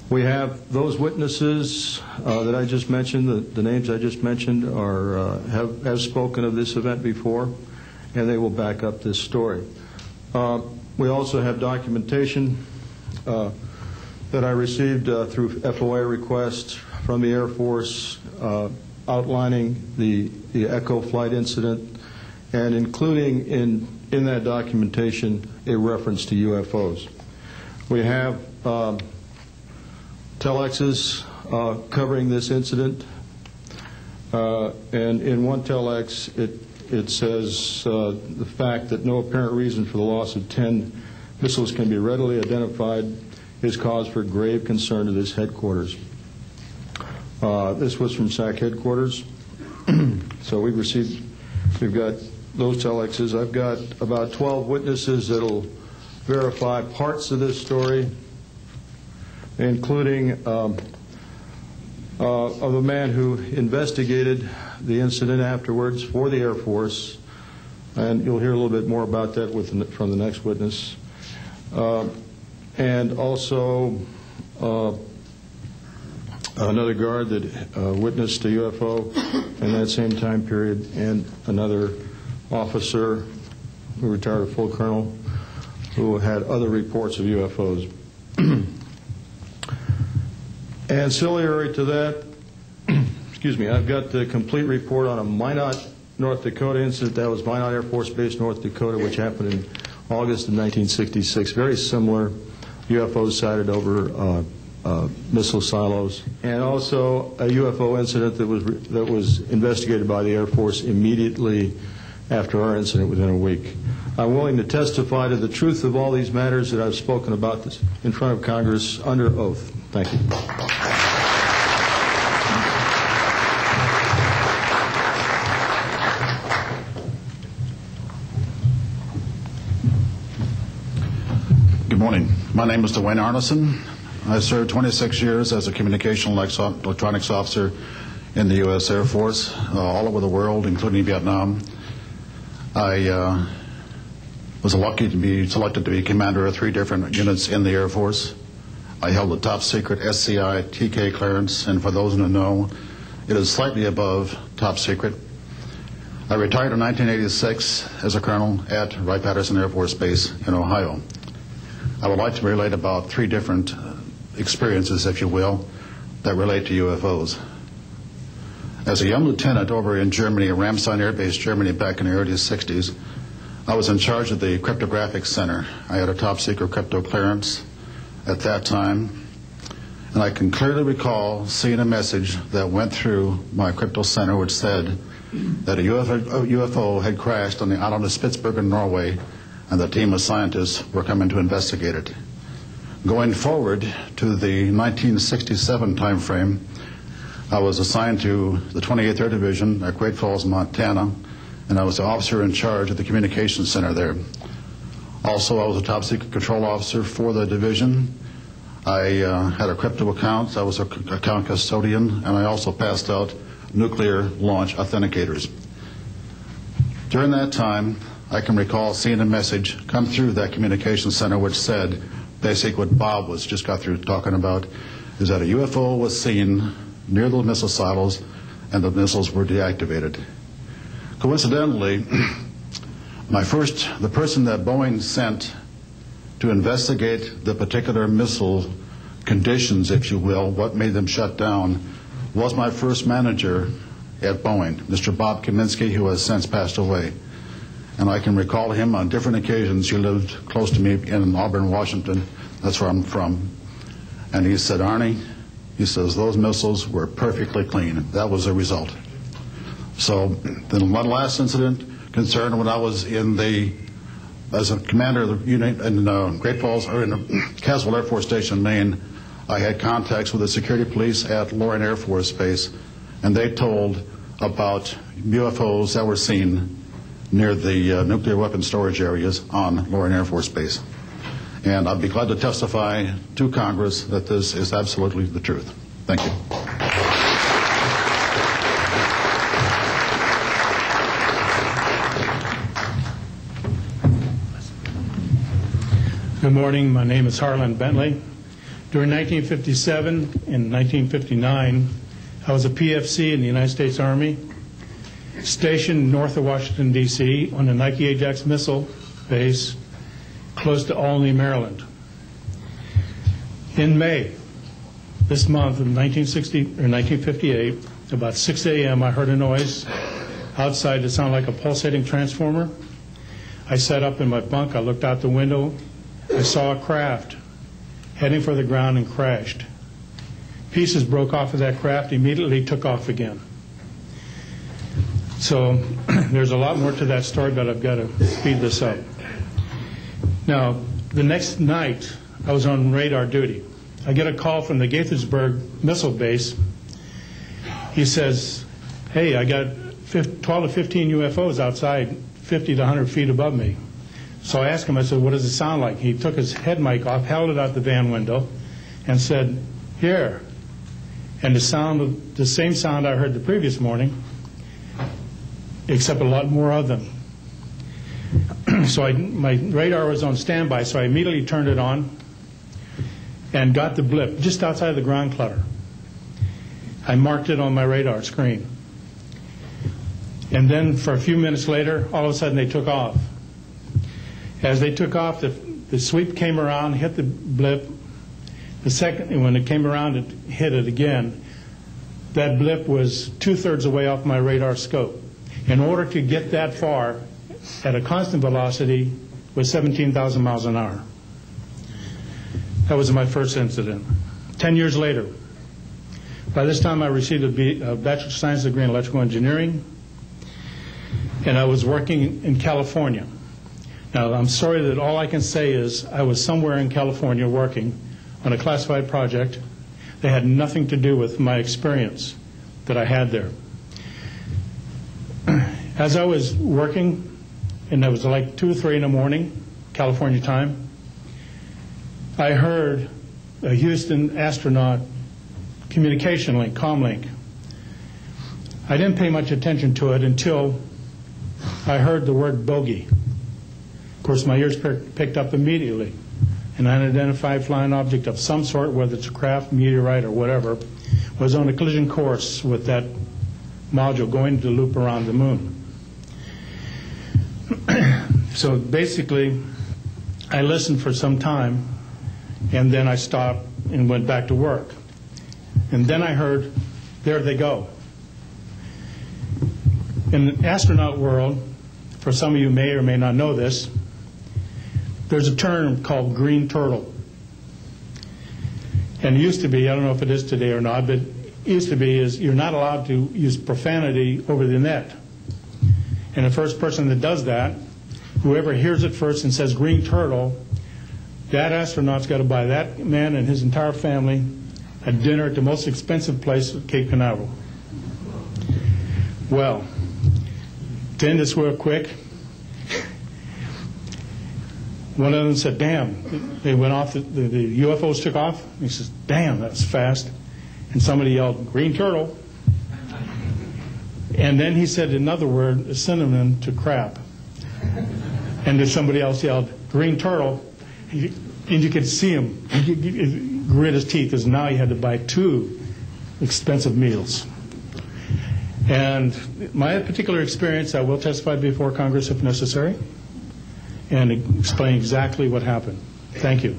We have those witnesses that I just mentioned, the names I just mentioned, have spoken of this event before, and they will back up this story. We also have documentation that I received through FOA requests from the Air Force outlining the Echo Flight incident, and including in that documentation a reference to UFOs. We have telexes covering this incident, and in one telex it says the fact that no apparent reason for the loss of 10 missiles can be readily identified is cause for grave concern to this headquarters. This was from SAC headquarters. So we've got those telexes. I've got about 12 witnesses that'll verify parts of this story, including of a man who investigated the incident afterwards for the Air Force, and you'll hear a little bit more about that from the next witness. And also another guard that witnessed a UFO in that same time period, and another officer who retired a full colonel who had other reports of UFOs. Ancillary to that, excuse me, I've got the complete report on a Minot, North Dakota incident. That was Minot Air Force Base, North Dakota, which happened in August of 1966. Very similar UFOs sighted over missile silos, and also a UFO incident that was investigated by the Air Force immediately after our incident within a week. I'm willing to testify to the truth of all these matters that I've spoken about this in front of Congress under oath. Thank you. Good morning. My name is Dwayne Arneson. I served 26 years as a communication electronics officer in the U.S. Air Force, all over the world, including Vietnam. I was lucky to be selected to be commander of 3 different units in the Air Force. I held a top secret SCI TK clearance, and for those who know, it is slightly above top secret. I retired in 1986 as a colonel at Wright-Patterson Air Force Base in Ohio. I would like to relate about 3 different experiences, if you will, that relate to UFOs. As a young lieutenant over in Germany, Ramstein Air Base, Germany, back in the early 60s, I was in charge of the cryptographic center. I had a top secret crypto clearance at that time, and I can clearly recall seeing a message that went through my crypto center which said that a UFO had crashed on the island of Spitsbergen, Norway, and the team of scientists were coming to investigate it. Going forward to the 1967 time frame, I was assigned to the 28th Air Division at Great Falls, Montana, and I was the officer in charge of the communications center there. Also, I was a top secret control officer for the division. I had a crypto account. I was an account custodian, and I also passed out nuclear launch authenticators. During that time, I can recall seeing a message come through that communications center which said, basically what Bob just got through talking about, is that a UFO was seen near the missile silos and the missiles were deactivated. Coincidentally, The person that Boeing sent to investigate the particular missile conditions, if you will, what made them shut down, was my first manager at Boeing, Mr. Bob Kaminsky, who has since passed away. And I can recall him on different occasions. He lived close to me in Auburn, Washington. That's where I'm from. And he said, Arnie, he says, those missiles were perfectly clean. That was the result. So then one last incident concerned when I was as a commander of the unit in Great Falls, or in Caswell Air Force Station, Maine. I had contacts with the security police at Loring Air Force Base, and they told about UFOs that were seen near the nuclear weapon storage areas on Loring Air Force Base. And I'd be glad to testify to Congress that this is absolutely the truth. Thank you. Good morning. My name is Harlan Bentley. During 1957 and 1959, I was a PFC in the United States Army, stationed north of Washington, D.C. on the Nike Ajax missile base close to Olney, Maryland. In May, this month of 1958, about 6 a.m., I heard a noise outside that sounded like a pulsating transformer. I sat up in my bunk. I looked out the window. I saw a craft heading for the ground and crashed. Pieces broke off of that craft, immediately took off again. So there's a lot more to that story, but I've got to speed this up. Now, the next night, I was on radar duty. I get a call from the Gaithersburg missile base. He says, hey, I got 12 to 15 UFOs outside 50 to 100 feet above me. So I asked him, I said, what does it sound like? He took his head mic off, held it out the van window, and said, here. And the same sound I heard the previous morning, except a lot more of them. So my radar was on standby, so I immediately turned it on and got the blip just outside of the ground clutter. I marked it on my radar screen. And then for a few minutes later, all of a sudden they took off. As they took off, the sweep came around, hit the blip. The second, when it came around, it hit it again. That blip was 2/3 away off my radar scope. In order to get that far at a constant velocity was 17,000 miles an hour. That was my first incident. 10 years later, by this time I received a Bachelor of Science degree in electrical engineering, and I was working in California. Now, I'm sorry that all I can say is I was somewhere in California working on a classified project that had nothing to do with my experience that I had there. As I was working, and it was like 2 or 3 in the morning, California time, I heard a Houston astronaut communication link, comlink. I didn't pay much attention to it until I heard the word bogey. Of course, my ears picked up immediately. An unidentified flying object of some sort, whether it's a craft, meteorite, or whatever, was on a collision course with that module going to loop around the moon. So basically, I listened for some time, and then I stopped and went back to work. And then I heard, there they go. In the astronaut world, for some of you may or may not know this, there's a term called green turtle. And it used to be, I don't know if it is today or not, but it used to be is you're not allowed to use profanity over the net. And the first person that does that, whoever hears it first and says green turtle, that astronaut's got to buy that man and his entire family a dinner at the most expensive place at Cape Canaveral. Well, to end this real quick, one of them said, damn, they went off, the UFOs took off. He says, damn, that was fast. And somebody yelled, green turtle. And then he said another word, a synonym to crap. And then somebody else yelled, green turtle. And you could see him grit his teeth, because now he had to buy 2 expensive meals. And my particular experience, I will testify before Congress if necessary. and explain exactly what happened. Thank you.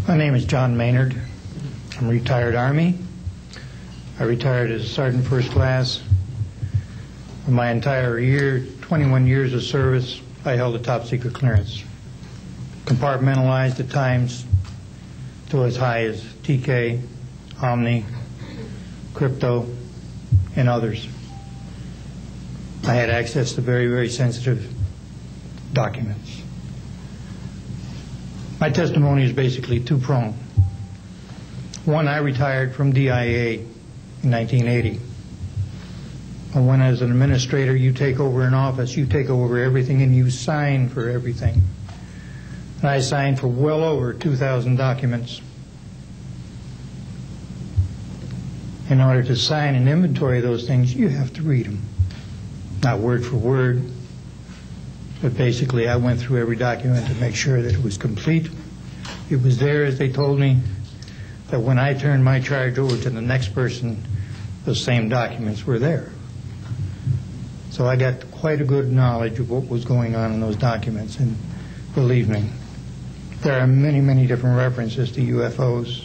My name is John Maynard. I'm a retired Army. I retired as a Sergeant First Class. For my entire year, 21 years of service, I held a top secret clearance. Compartmentalized at times to as high as TK, Omni, Crypto, and others. I had access to very, very sensitive documents. My testimony is basically two-pronged. One, I retired from DIA in 1980. And when as an administrator you take over an office, you take over everything and you sign for everything. And I signed for well over 2,000 documents. In order to sign and inventory those things, you have to read them. Not word for word, but basically I went through every document to make sure that it was complete. It was there as they told me, that when I turned my charge over to the next person, those same documents were there. So I got quite a good knowledge of what was going on in those documents, and believe me, there are many, many different references to UFOs.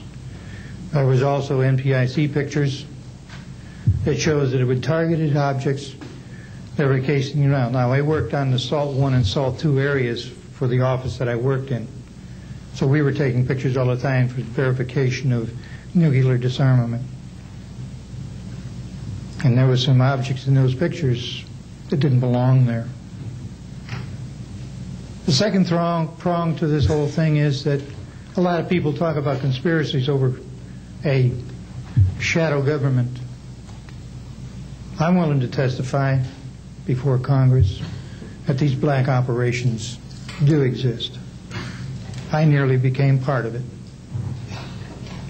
There was also NPIC pictures that shows that it would targeted objects that were casing you out. Now, I worked on the SALT 1 and SALT 2 areas for the office that I worked in. So we were taking pictures all the time for verification of nuclear disarmament. And there were some objects in those pictures that didn't belong there. The second prong to this whole thing is that a lot of people talk about conspiracies over a shadow government. I'm willing to testify before Congress that these black operations do exist. I nearly became part of it.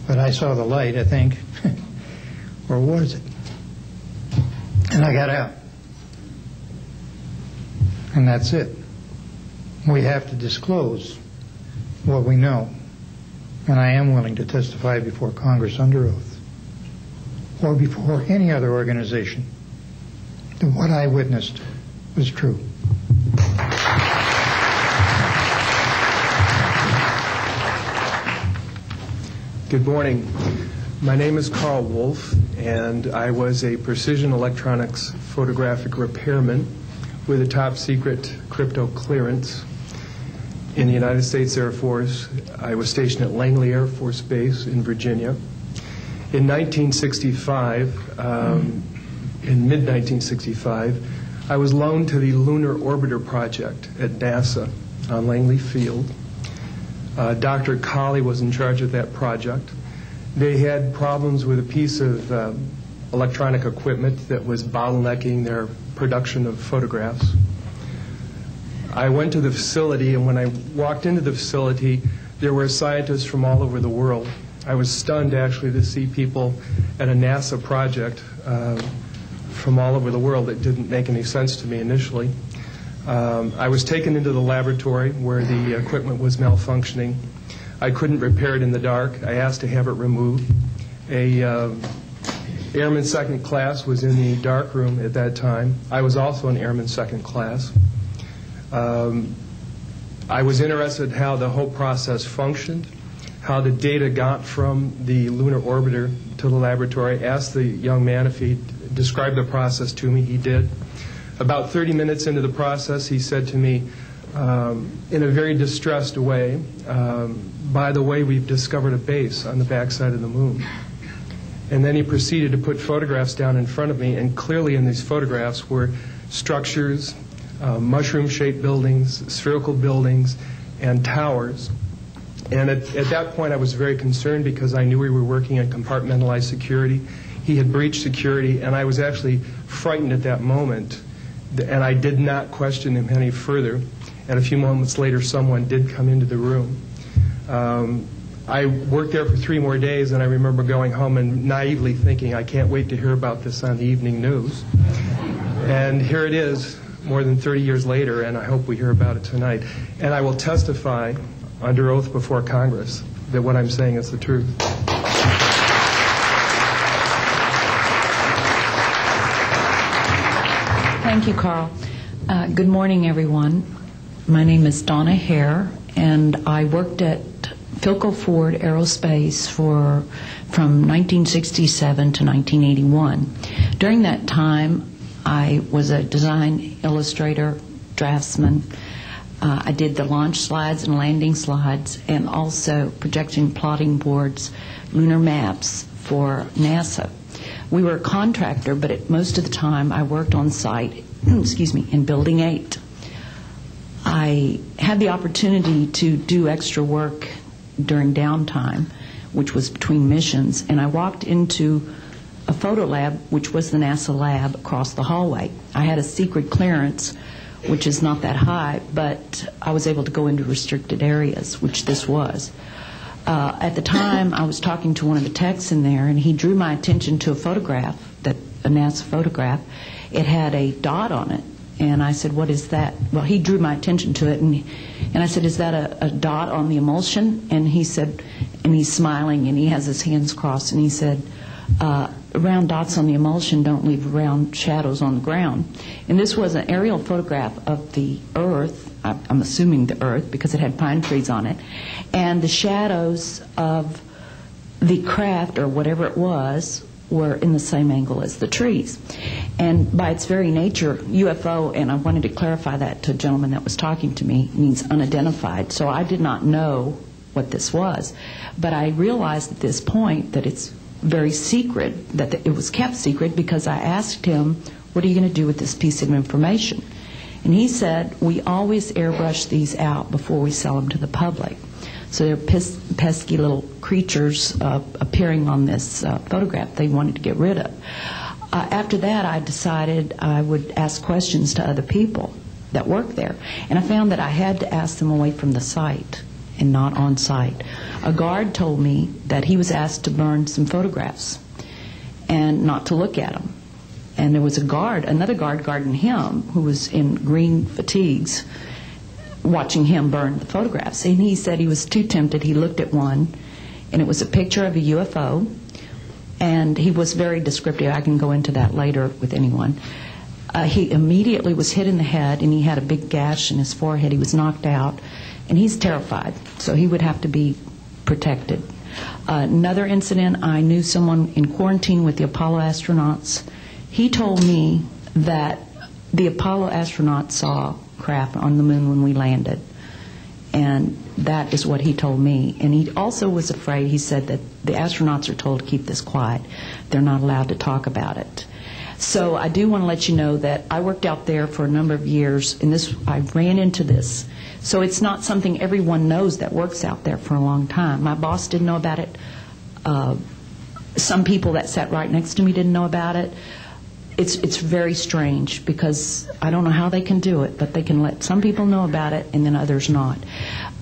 But I saw the light, I think. Or was it? And I got out. And that's it. We have to disclose what we know. And I am willing to testify before Congress under oath, or before any other organization, that what I witnessed was true. Good morning. My name is Carl Wolf, and I was a precision electronics photographic repairman with a top secret crypto clearance in the United States Air Force. I was stationed at Langley Air Force Base in Virginia. In 1965, in mid-1965, I was loaned to the Lunar Orbiter Project at NASA on Langley Field. Dr. Colley was in charge of that project. They had problems with a piece of electronic equipment that was bottlenecking their production of photographs. I went to the facility, and when I walked into the facility, there were scientists from all over the world. I was stunned, actually, to see people at a NASA project from all over the world. It didn't make any sense to me initially. I was taken into the laboratory where the equipment was malfunctioning. I couldn't repair it in the dark. I asked to have it removed. A Airman Second Class was in the dark room at that time. I was also an Airman Second Class. I was interested in how the whole process functioned, how the data got from the lunar orbiter to the laboratory. I asked the young man if he'd describe the process to me. He did. About 30 minutes into the process, he said to me, in a very distressed way, by the way, we've discovered a base on the backside of the moon. And then he proceeded to put photographs down in front of me, and clearly in these photographs were structures, mushroom-shaped buildings, spherical buildings, and towers. And at that point, I was very concerned because I knew we were working on compartmentalized security. He had breached security, and I was actually frightened at that moment. And I did not question him any further. And a few moments later, someone did come into the room. I worked there for 3 more days, and I remember going home and naively thinking, I can't wait to hear about this on the evening news. And here it is, more than 30 years later, and I hope we hear about it tonight. And I will testify under oath before Congress that what I'm saying is the truth. Thank you, Carl. Good morning, everyone. My name is Donna Hare, and I worked at Philco Ford Aerospace from 1967 to 1981. During that time, I was a design illustrator, draftsman. I did the launch slides and landing slides, and also projection plotting boards, lunar maps for NASA. We were a contractor, but most of the time I worked on site, in Building 8. I had the opportunity to do extra work during downtime, which was between missions, and I walked into a photo lab, which was the NASA lab, across the hallway. I had a secret clearance, which is not that high, but I was able to go into restricted areas, which this was. At the time, I was talking to one of the techs in there, and he drew my attention to a photograph, a NASA photograph. It had a dot on it, and I said, "What is that?" Well, he drew my attention to it, and I said, "Is that a dot on the emulsion?" And he said, and he's smiling, and he has his hands crossed, and he said, "Round dots on the emulsion don't leave round shadows on the ground." And this was an aerial photograph of the Earth, I'm assuming the Earth, because it had pine trees on it, and the shadows of the craft, or whatever it was, were in the same angle as the trees. And by its very nature, UFO, and I wanted to clarify that to a gentleman that was talking to me, means unidentified. So I did not know what this was. But I realized at this point that it's very secret, that it was kept secret, because I asked him, "What are you going to do with this piece of information?" And he said, "We always airbrush these out before we sell them to the public." So they're pesky little creatures appearing on this photograph they wanted to get rid of. After that, I decided I would ask questions to other people that work there. And I found that I had to ask them away from the site and not on site. A guard told me that he was asked to burn some photographs and not to look at them. And there was another guard guarding him, who was in green fatigues, watching him burn the photographs. And he said he was too tempted. He looked at one, and it was a picture of a UFO, and he was very descriptive. I can go into that later with anyone. He immediately was hit in the head, and he had a big gash in his forehead. He was knocked out, and he's terrified, so he would have to be protected. Another incident, I knew someone in quarantine with the Apollo astronauts. He told me that the Apollo astronauts saw craft on the moon when we landed, and that is what he told me. And he also was afraid. He said that the astronauts are told to keep this quiet. They're not allowed to talk about it. So I do want to let you know that I worked out there for a number of years, and I ran into this. So it's not something everyone knows that works out there for a long time. My boss didn't know about it. Some people that sat right next to me didn't know about it. It's very strange, because I don't know how they can do it, but they can let some people know about it and then others not.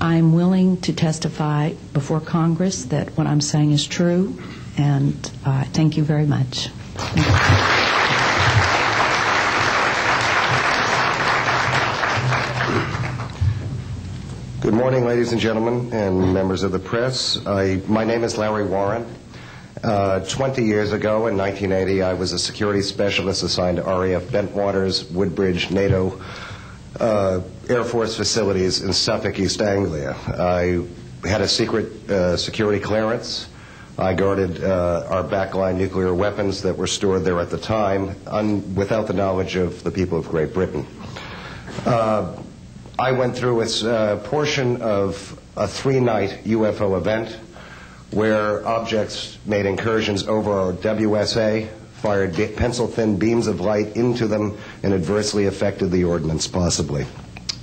I'm willing to testify before Congress that what I'm saying is true, and thank you very much. Good morning, ladies and gentlemen, and members of the press. My name is Larry Warren. 20 years ago, in 1980, I was a security specialist assigned to RAF Bentwaters, Woodbridge, NATO Air Force facilities in Suffolk, East Anglia. I had a secret security clearance. I guarded our backline nuclear weapons that were stored there at the time, without the knowledge of the people of Great Britain. I went through a portion of a 3-night UFO event where objects made incursions over our WSA, fired pencil-thin beams of light into them, and adversely affected the ordnance, possibly.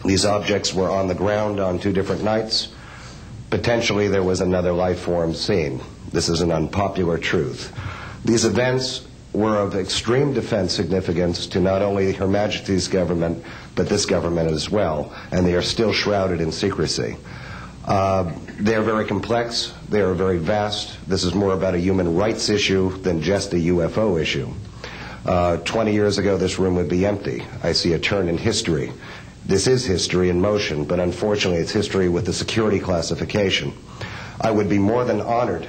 These objects were on the ground on 2 different nights. Potentially there was another life form seen. This is an unpopular truth. These events were of extreme defense significance to not only Her Majesty's government, but this government as well, and they are still shrouded in secrecy. They are very complex. They are very vast. This is more about a human rights issue than just a UFO issue. 20 years ago, this room would be empty. I see a turn in history. This is history in motion, but unfortunately it's history with the security classification. I would be more than honored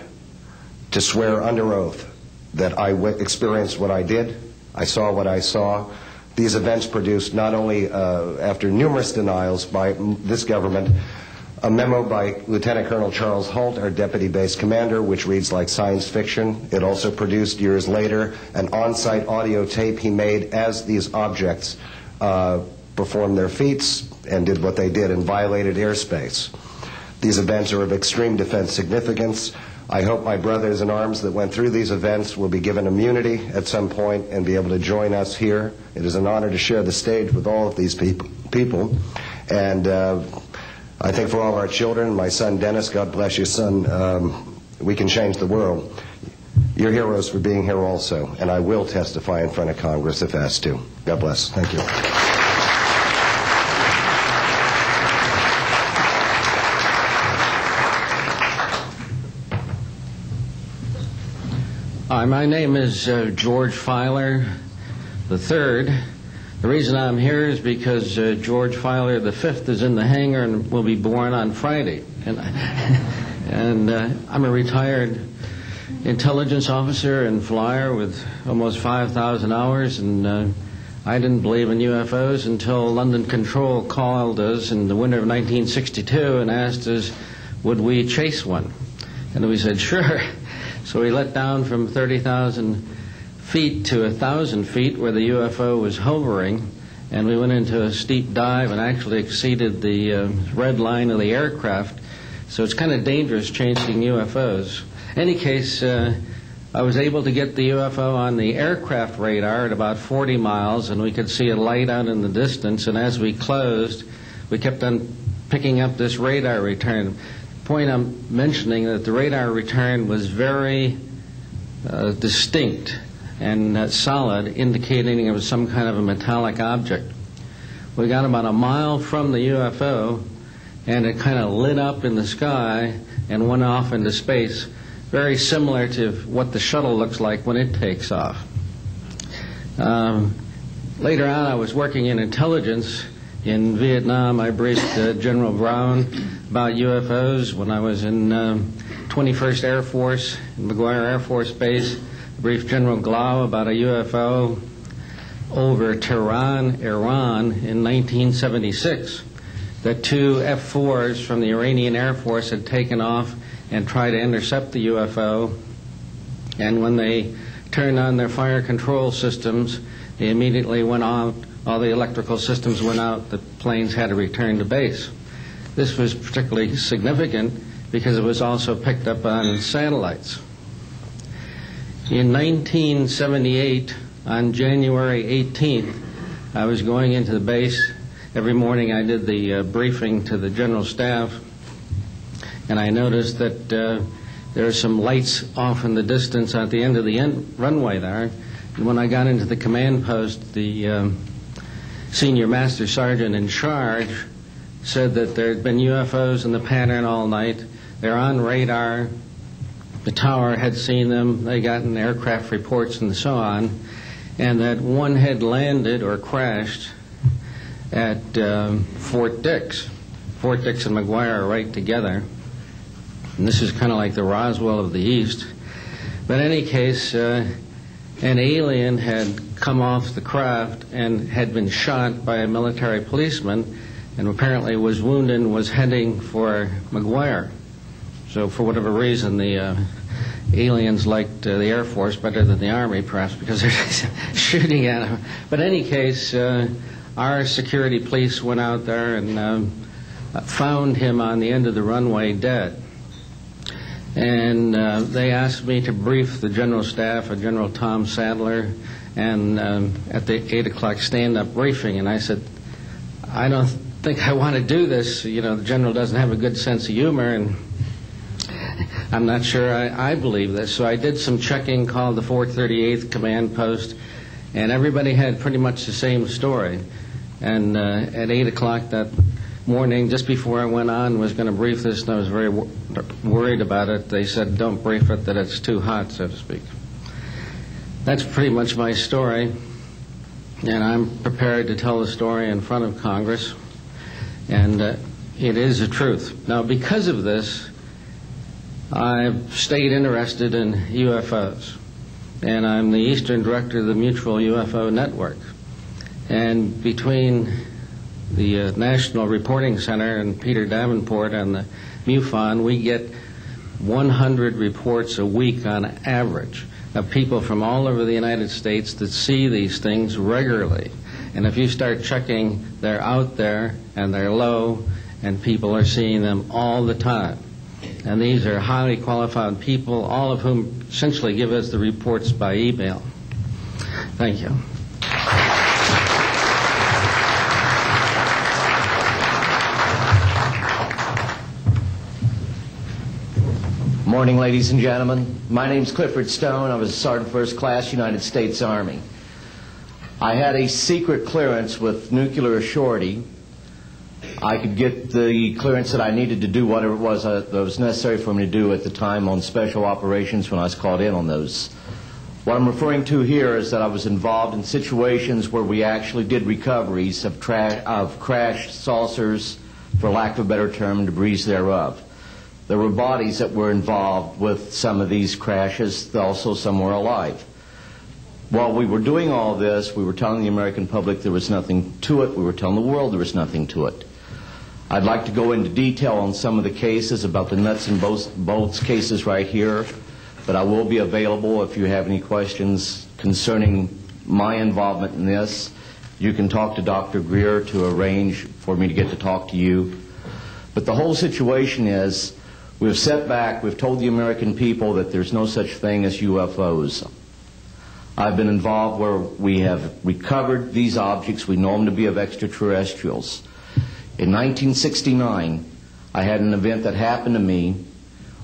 to swear under oath that I experienced what I did, I saw what I saw, These events produced not only, after numerous denials by this government, a memo by Lieutenant Colonel Charles Holt, our deputy base commander, which reads like science fiction. It also produced, years later, an on-site audio tape he made as these objects performed their feats and did what they did and violated airspace. These events are of extreme defense significance. I hope my brothers in arms that went through these events will be given immunity at some point and be able to join us here. It is an honor to share the stage with all of these people. And I think for all of our children, my son Dennis, God bless you, son, we can change the world. You're heroes for being here also, and I will testify in front of Congress if asked to. God bless. Thank you. Hi, my name is George Filer III. The reason I'm here is because George Filer V is in the hangar and will be born on Friday. And I'm a retired intelligence officer and flyer with almost 5,000 hours, and I didn't believe in UFOs until London Control called us in the winter of 1962 and asked us, would we chase one? And we said, sure. So we let down from 30,000 feet to 1,000 feet where the UFO was hovering, and we went into a steep dive and actually exceeded the red line of the aircraft. So it's kind of dangerous chasing UFOs. In any case, I was able to get the UFO on the aircraft radar at about 40 miles, and we could see a light out in the distance, and as we closed, we kept on picking up this radar return. The point I'm mentioning that the radar return was very distinct and solid, indicating it was some kind of a metallic object. We got about a mile from the UFO, and it kind of lit up in the sky and went off into space, very similar to what the shuttle looks like when it takes off. Later on, I was working in intelligence. In Vietnam, I briefed General Brown about UFOs. When I was in 21st Air Force, in McGuire Air Force Base, I briefed General Glau about a UFO over Tehran, Iran, in 1976. That two F-4s from the Iranian Air Force had taken off and tried to intercept the UFO. And when they turned on their fire control systems, they immediately went on. All the electrical systems went out. The planes had to return to base. This was particularly significant because it was also picked up on satellites. In 1978, on January 18th, I was going into the base. Every morning I did the briefing to the general staff, and I noticed that there are some lights off in the distance at the end of the runway there. And when I got into the command post, the senior master sergeant in charge said that there had been UFOs in the pattern all night. They're on radar. The tower had seen them. They gotten aircraft reports and so on. And that one had landed or crashed at Fort Dix. Fort Dix and McGuire are right together. And this is kind of like the Roswell of the East. But in any case, an alien had come off the craft and had been shot by a military policeman and apparently was wounded and was heading for McGuire. So for whatever reason, the aliens liked the Air Force better than the Army, perhaps because they're shooting at them. But in any case, our security police went out there and found him on the end of the runway dead. And they asked me to brief the general staff, General Tom Sadler, and at the 8 o'clock stand-up briefing. And I said, I don't think I want to do this. You know, the general doesn't have a good sense of humor, and I'm not sure I believe this. So I did some checking, called the 438th Command Post, and everybody had pretty much the same story. And at 8 o'clock that morning, just before I went on, was going to brief this, and I was very worried about it. They said, don't brief it, that it's too hot, so to speak. That's pretty much my story, and I'm prepared to tell the story in front of Congress, and it is the truth. Now, because of this, I've stayed interested in UFOs, and I'm the Eastern Director of the Mutual UFO Network. And between the National Reporting Center and Peter Davenport and the MUFON, we get 100 reports a week on average of people from all over the United States that see these things regularly. And if you start checking, they're out there and they're low, and people are seeing them all the time. And these are highly qualified people, all of whom essentially give us the reports by email. Thank you. Morning, ladies and gentlemen. My name's Clifford Stone. I was a Sergeant First Class, United States Army. I had a secret clearance with nuclear surety. I could get the clearance that I needed to do whatever it was that was necessary for me to do at the time on special operations when I was called in on those. What I'm referring to here is that I was involved in situations where we actually did recoveries of crashed saucers, for lack of a better term, debris thereof. There were bodies that were involved with some of these crashes, also some were alive. While we were doing all this, we were telling the American public there was nothing to it. We were telling the world there was nothing to it. I'd like to go into detail on some of the cases, about the nuts and bolts cases right here, but I will be available if you have any questions concerning my involvement in this. You can talk to Dr. Greer to arrange for me to get to talk to you. But the whole situation is, we've set back, we've told the American people that there's no such thing as UFOs. I've been involved where we have recovered these objects. We know them to be of extraterrestrials. In 1969, I had an event that happened to me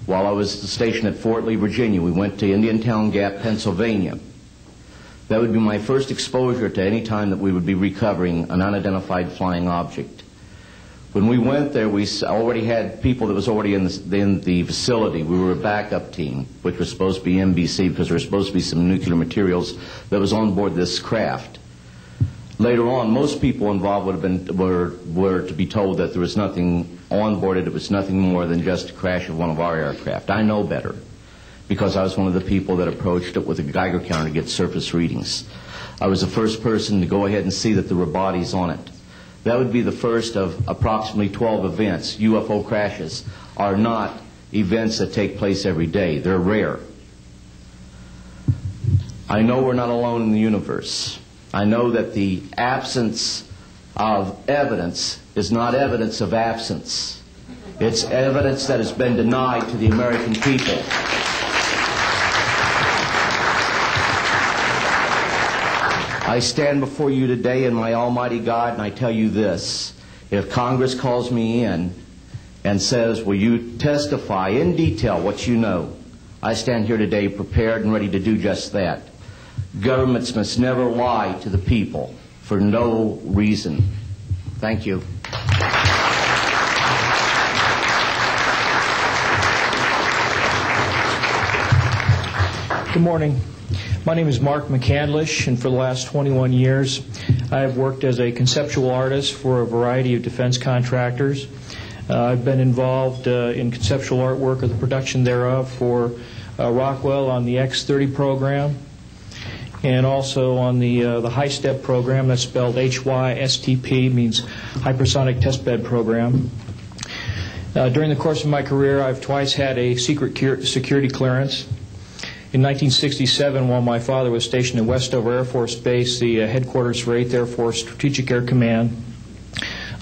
while I was stationed at Fort Lee, Virginia. We went to Indiantown Gap, Pennsylvania. That would be my first exposure to any time that we would be recovering an unidentified flying object. When we went there, we already had people that was already in the facility. We were a backup team, which was supposed to be NBC, because there was supposed to be some nuclear materials that was on board this craft. Later on, most people involved would have been were to be told that there was nothing on board it. It was nothing more than just a crash of one of our aircraft. I know better, because I was one of the people that approached it with a Geiger counter to get surface readings. I was the first person to go ahead and see that there were bodies on it. That would be the first of approximately 12 events. UFO crashes are not events that take place every day. They're rare. I know we're not alone in the universe. I know that the absence of evidence is not evidence of absence. It's evidence that has been denied to the American people. I stand before you today in my almighty God, and I tell you this. If Congress calls me in and says, will you testify in detail what you know, I stand here today prepared and ready to do just that. Governments must never lie to the people for no reason. Thank you. Good morning. My name is Mark McCandlish, and for the last 21 years I have worked as a conceptual artist for a variety of defense contractors. I've been involved in conceptual artwork of the production thereof for Rockwell on the X-30 program, and also on the high-step program. That's spelled HYSTP, means Hypersonic Testbed Program. During the course of my career, I've twice had a secret security clearance. In 1967, while my father was stationed at Westover Air Force Base, the headquarters for 8th Air Force Strategic Air Command,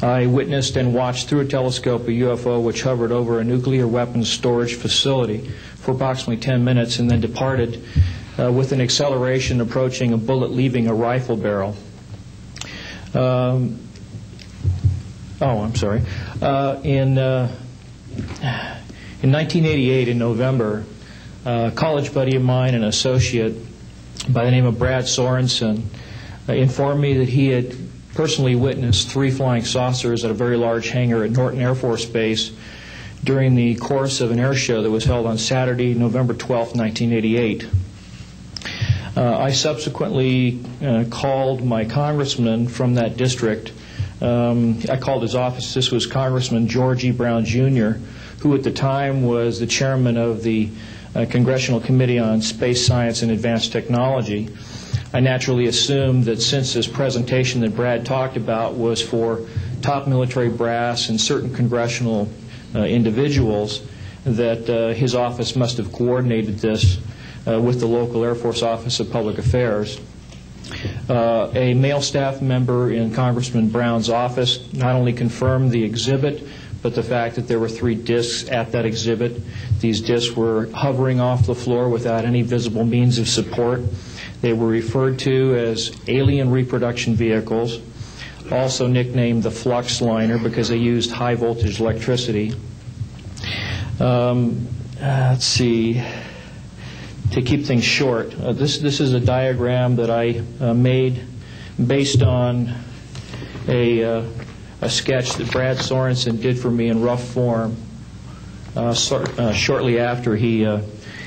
I witnessed and watched through a telescope a UFO which hovered over a nuclear weapons storage facility for approximately 10 minutes and then departed with an acceleration approaching a bullet leaving a rifle barrel. In 1988, in November, a college buddy of mine, an associate by the name of Brad Sorensen, informed me that he had personally witnessed 3 flying saucers at a very large hangar at Norton Air Force Base during the course of an air show that was held on Saturday, November 12, 1988. I subsequently called my congressman from that district. I called his office. This was Congressman George E. Brown, Jr., who at the time was the chairman of the Congressional Committee on Space Science and Advanced Technology. I naturally assumed that since this presentation that Brad talked about was for top military brass and certain congressional individuals, that his office must have coordinated this with the local Air Force Office of Public Affairs. A male staff member in Congressman Brown's office not only confirmed the exhibit, but the fact that there were 3 discs at that exhibit. These discs were hovering off the floor without any visible means of support. They were referred to as alien reproduction vehicles, also nicknamed the flux liner because they used high voltage electricity. Let's see. To keep things short, this is a diagram that I made based on a sketch that Brad Sorensen did for me in rough form shortly after he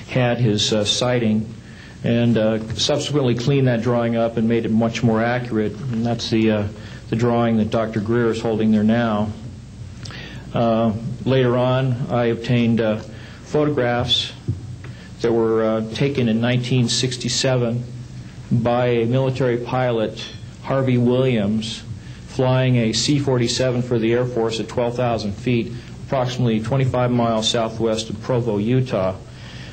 had his sighting, and subsequently cleaned that drawing up and made it much more accurate. And that's the drawing that Dr. Greer is holding there now. Later on, I obtained photographs that were taken in 1967 by a military pilot, Harvey Williams, flying a C-47 for the Air Force at 12,000 feet, approximately 25 miles southwest of Provo, Utah.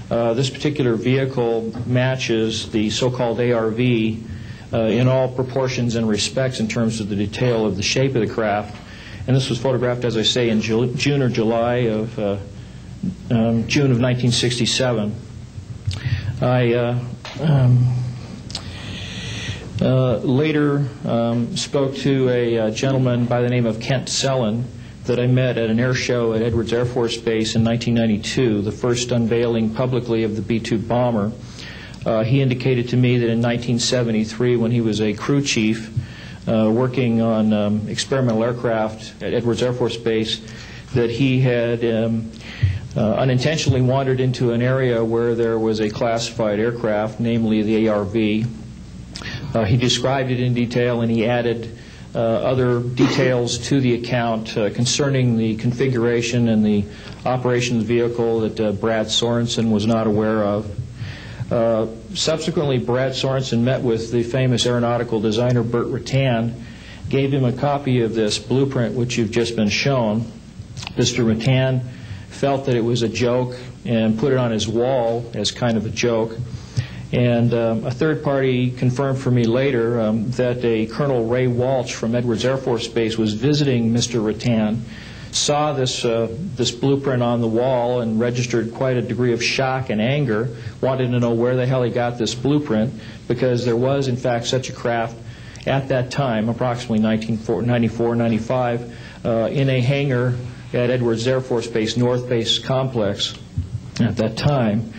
This particular vehicle matches the so-called ARV in all proportions and respects in terms of the detail of the shape of the craft. And this was photographed, as I say, in June or July of June of 1967. I later spoke to a gentleman by the name of Kent Sellen that I met at an air show at Edwards Air Force Base in 1992, the first unveiling publicly of the B-2 bomber. He indicated to me that in 1973, when he was a crew chief working on experimental aircraft at Edwards Air Force Base, that he had unintentionally wandered into an area where there was a classified aircraft, namely the ARV. He described it in detail, and he added other details to the account concerning the configuration and the operation of the vehicle that Brad Sorensen was not aware of. Subsequently, Brad Sorensen met with the famous aeronautical designer Burt Rutan, gave him a copy of this blueprint which you've just been shown. Mr. Rutan felt that it was a joke and put it on his wall as kind of a joke. And a third party confirmed for me later that a Colonel Ray Walsh from Edwards Air Force Base was visiting Mr. Rutan, saw this blueprint on the wall and registered quite a degree of shock and anger, wanted to know where the hell he got this blueprint, because there was in fact such a craft at that time, approximately 1994, 95, in a hangar at Edwards Air Force Base, North Base Complex at that time.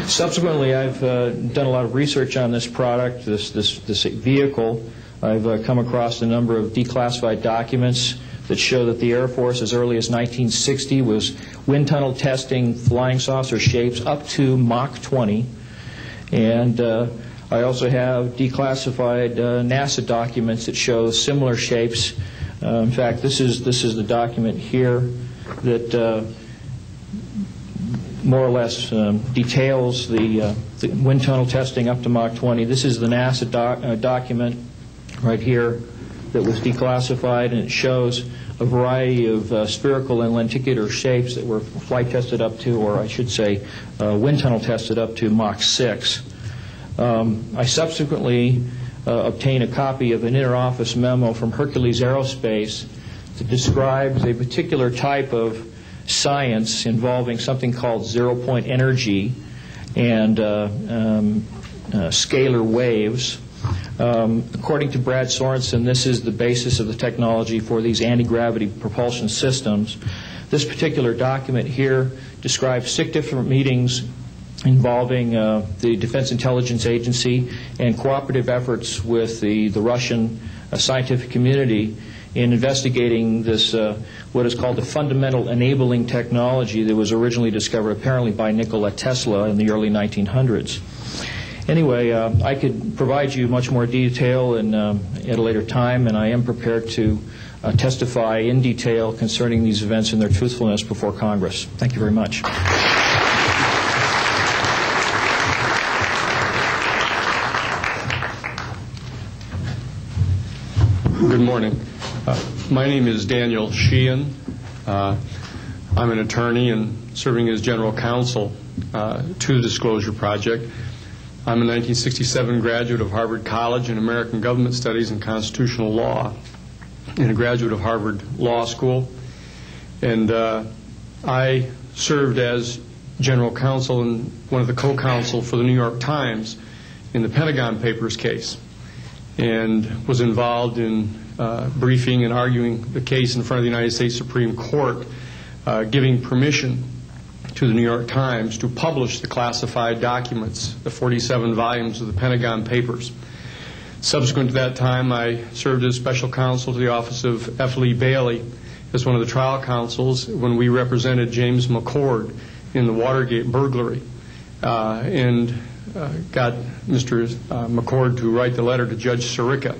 Subsequently, I've done a lot of research on this product, this vehicle. I've come across a number of declassified documents that show that the Air Force, as early as 1960, was wind tunnel testing flying saucer shapes up to Mach 20. And I also have declassified NASA documents that show similar shapes. In fact, this is the document here that more or less details the wind tunnel testing up to Mach 20. This is the NASA document right here that was declassified, and it shows a variety of spherical and lenticular shapes that were flight tested up to, or I should say wind tunnel tested up to Mach 6. I subsequently obtained a copy of an inter-office memo from Hercules Aerospace that describes a particular type of science involving something called zero-point energy and scalar waves. According to Brad Sorensen, this is the basis of the technology for these anti-gravity propulsion systems. This particular document here describes 6 different meetings involving the Defense Intelligence Agency and cooperative efforts with the Russian scientific community in investigating this, what is called the fundamental enabling technology that was originally discovered apparently by Nikola Tesla in the early 1900s. Anyway, I could provide you much more detail at a later time, and I am prepared to testify in detail concerning these events and their truthfulness before Congress. Thank you very much. Good morning. My name is Daniel Sheehan. I'm an attorney and serving as general counsel to the Disclosure Project. I'm a 1967 graduate of Harvard College in American Government Studies and Constitutional Law, and a graduate of Harvard Law School. And I served as general counsel and one of the co-counsel for the New York Times in the Pentagon Papers case, and was involved in briefing and arguing the case in front of the United States Supreme Court, giving permission to the New York Times to publish the classified documents, the 47 volumes of the Pentagon Papers. Subsequent to that time, I served as special counsel to the office of F. Lee Bailey as one of the trial counsels when we represented James McCord in the Watergate burglary, and got Mr. McCord to write the letter to Judge Sirica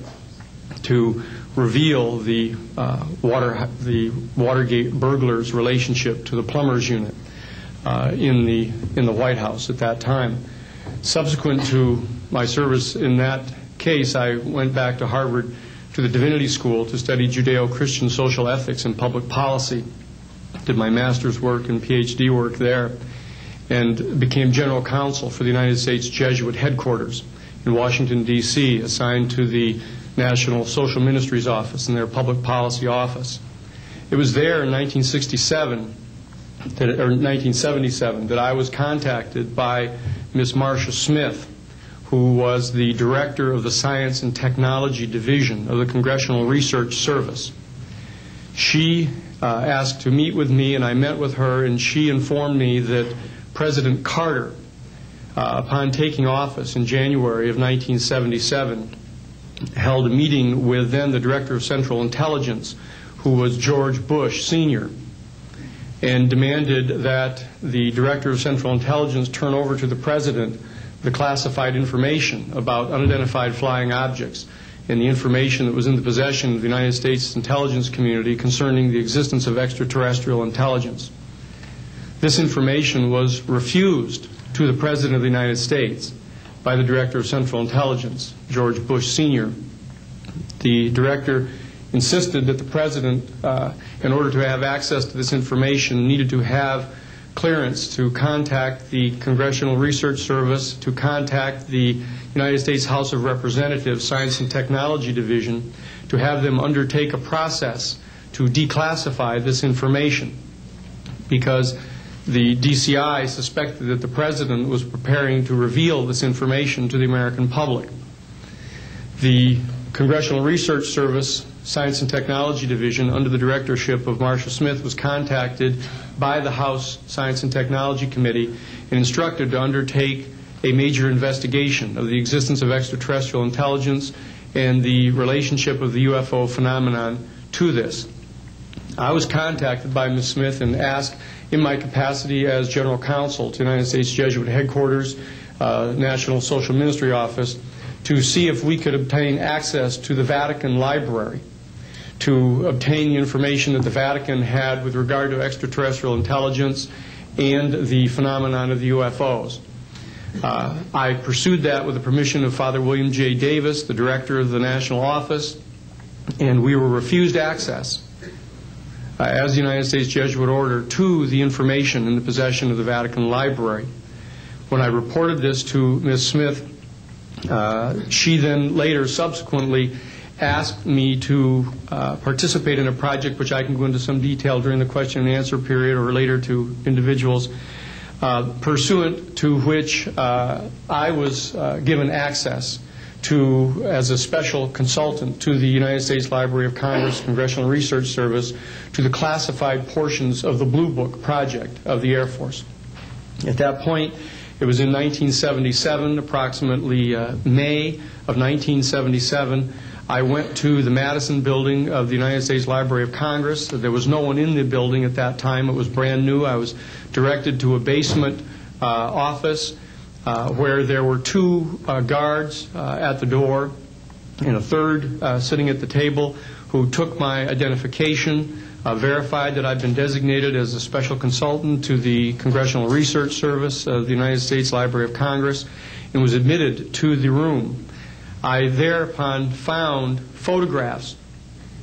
to reveal the Watergate burglars' relationship to the plumbers unit in the White House at that time. Subsequent to my service in that case, I went back to Harvard to the Divinity School to study Judeo-Christian social ethics and public policy. Did my master's work and PhD work there, and became general counsel for the United States Jesuit headquarters in Washington, D.C., assigned to the National Social Ministries Office and their public policy office. It was there in 1977 that I was contacted by Ms. Marcia Smith, who was the director of the Science and Technology Division of the Congressional Research Service. She asked to meet with me, and I met with her, and she informed me that President Carter, upon taking office in January of 1977, held a meeting with then the Director of Central Intelligence, who was George Bush Sr., and demanded that the Director of Central Intelligence turn over to the President the classified information about unidentified flying objects and the information that was in the possession of the United States intelligence community concerning the existence of extraterrestrial intelligence. This information was refused to the President of the United States by the Director of Central Intelligence, George Bush Sr. The Director insisted that the President, in order to have access to this information, needed to have clearance to contact the Congressional Research Service, to contact the United States House of Representatives Science and Technology Division, to have them undertake a process to declassify this information, because the DCI suspected that the President was preparing to reveal this information to the American public. The Congressional Research Service Science and Technology Division, under the directorship of Marcia Smith, was contacted by the House Science and Technology Committee and instructed to undertake a major investigation of the existence of extraterrestrial intelligence and the relationship of the UFO phenomenon to this. I was contacted by Ms. Smith and asked, in my capacity as General Counsel to the United States Jesuit Headquarters, National Social Ministry Office, to see if we could obtain access to the Vatican Library, to obtain the information that the Vatican had with regard to extraterrestrial intelligence and the phenomenon of the UFOs. I pursued that with the permission of Father William J. Davis, the director of the National Office, and we were refused access as the United States Jesuit Order to the information in the possession of the Vatican Library. When I reported this to Ms. Smith, she then later subsequently asked me to participate in a project which I can go into some detail during the question and answer period or later to individuals, pursuant to which I was given access to, as a special consultant to the United States Library of Congress Congressional Research Service, to the classified portions of the Blue Book project of the Air Force. At that point, it was in 1977, approximately May of 1977, I went to the Madison building of the United States Library of Congress. There was no one in the building at that time. It was brand new. I was directed to a basement office where there were two guards at the door and a third sitting at the table who took my identification, verified that I'd been designated as a special consultant to the Congressional Research Service of the United States Library of Congress, and was admitted to the room. I thereupon found photographs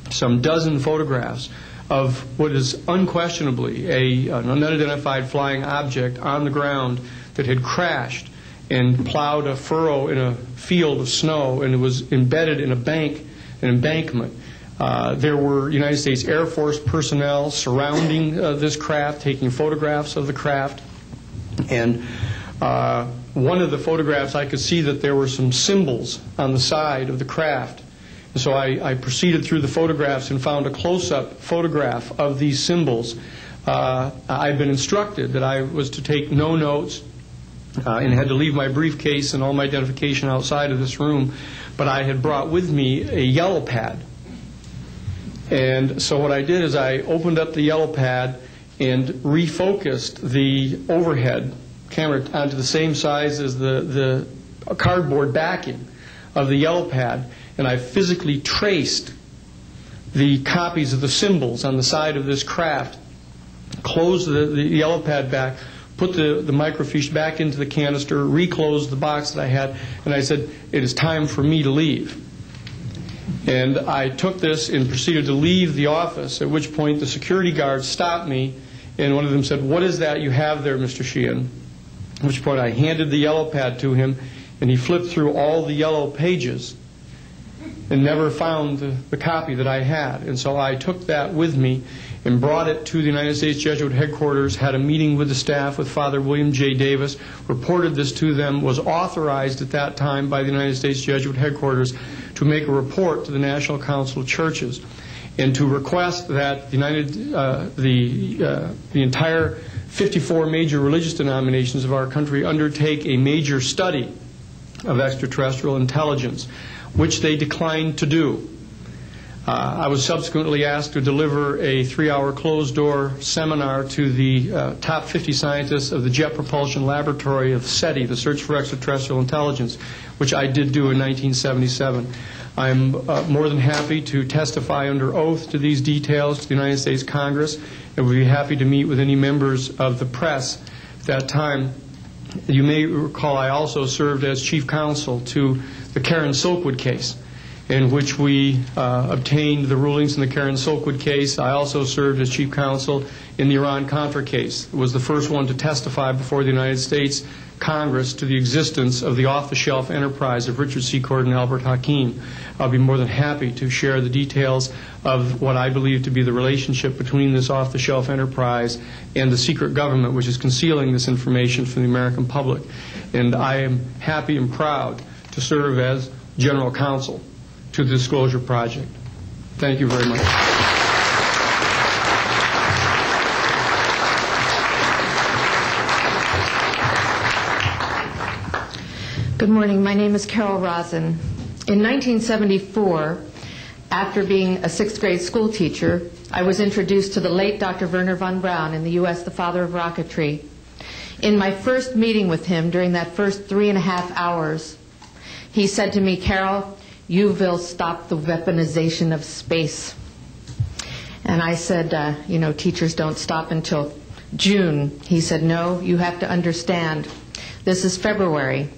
some dozen photographs of what is unquestionably an unidentified flying object on the ground that had crashed and plowed a furrow in a field of snow, and it was embedded in an embankment. There were United States Air Force personnel surrounding this craft, taking photographs of the craft. And one of the photographs, I could see that there were some symbols on the side of the craft. And so I proceeded through the photographs and found a close-up photograph of these symbols. I'd been instructed that I was to take no notes and had to leave my briefcase and all my identification outside of this room, but I had brought with me a yellow pad. And so what I did is I opened up the yellow pad and refocused the overhead camera onto the same size as the cardboard backing of the yellow pad, and I physically traced the copies of the symbols on the side of this craft, closed the yellow pad back, put the microfiche back into the canister, reclosed the box that I had, and I said, it is time for me to leave. And I took this and proceeded to leave the office, at which point the security guards stopped me, and one of them said, "What is that you have there, Mr. Sheehan?" At which point I handed the yellow pad to him, and he flipped through all the yellow pages and never found the copy that I had. And so I took that with me and brought it to the United States Jesuit headquarters, had a meeting with the staff, with Father William J. Davis, reported this to them, was authorized at that time by the United States Jesuit headquarters to make a report to the National Council of Churches and to request that the entire 54 major religious denominations of our country undertake a major study of extraterrestrial intelligence, which they declined to do. I was subsequently asked to deliver a 3-hour closed-door seminar to the top 50 scientists of the Jet Propulsion Laboratory of SETI, the Search for Extraterrestrial Intelligence, which I did do in 1977. I'm more than happy to testify under oath to these details to the United States Congress, and would be happy to meet with any members of the press at that time. You may recall I also served as chief counsel to the Karen Silkwood case, in which we obtained the rulings in the Karen Silkwood case. I also served as chief counsel in the Iran-Contra case. It was the first one to testify before the United States Congress to the existence of the off-the-shelf enterprise of Richard Secord and Albert Hakim. I'll be more than happy to share the details of what I believe to be the relationship between this off-the-shelf enterprise and the secret government, which is concealing this information from the American public. And I am happy and proud to serve as general counsel to the Disclosure Project. Thank you very much. Good morning. My name is Carol Rosen. In 1974, after being a 6th grade school teacher, I was introduced to the late Dr. Wernher von Braun in the U.S., the father of rocketry. In my first meeting with him, during that first 3.5 hours, he said to me, "Carol, you will stop the weaponization of space." And I said, teachers don't stop until June. He said, "No, you have to understand, this is February,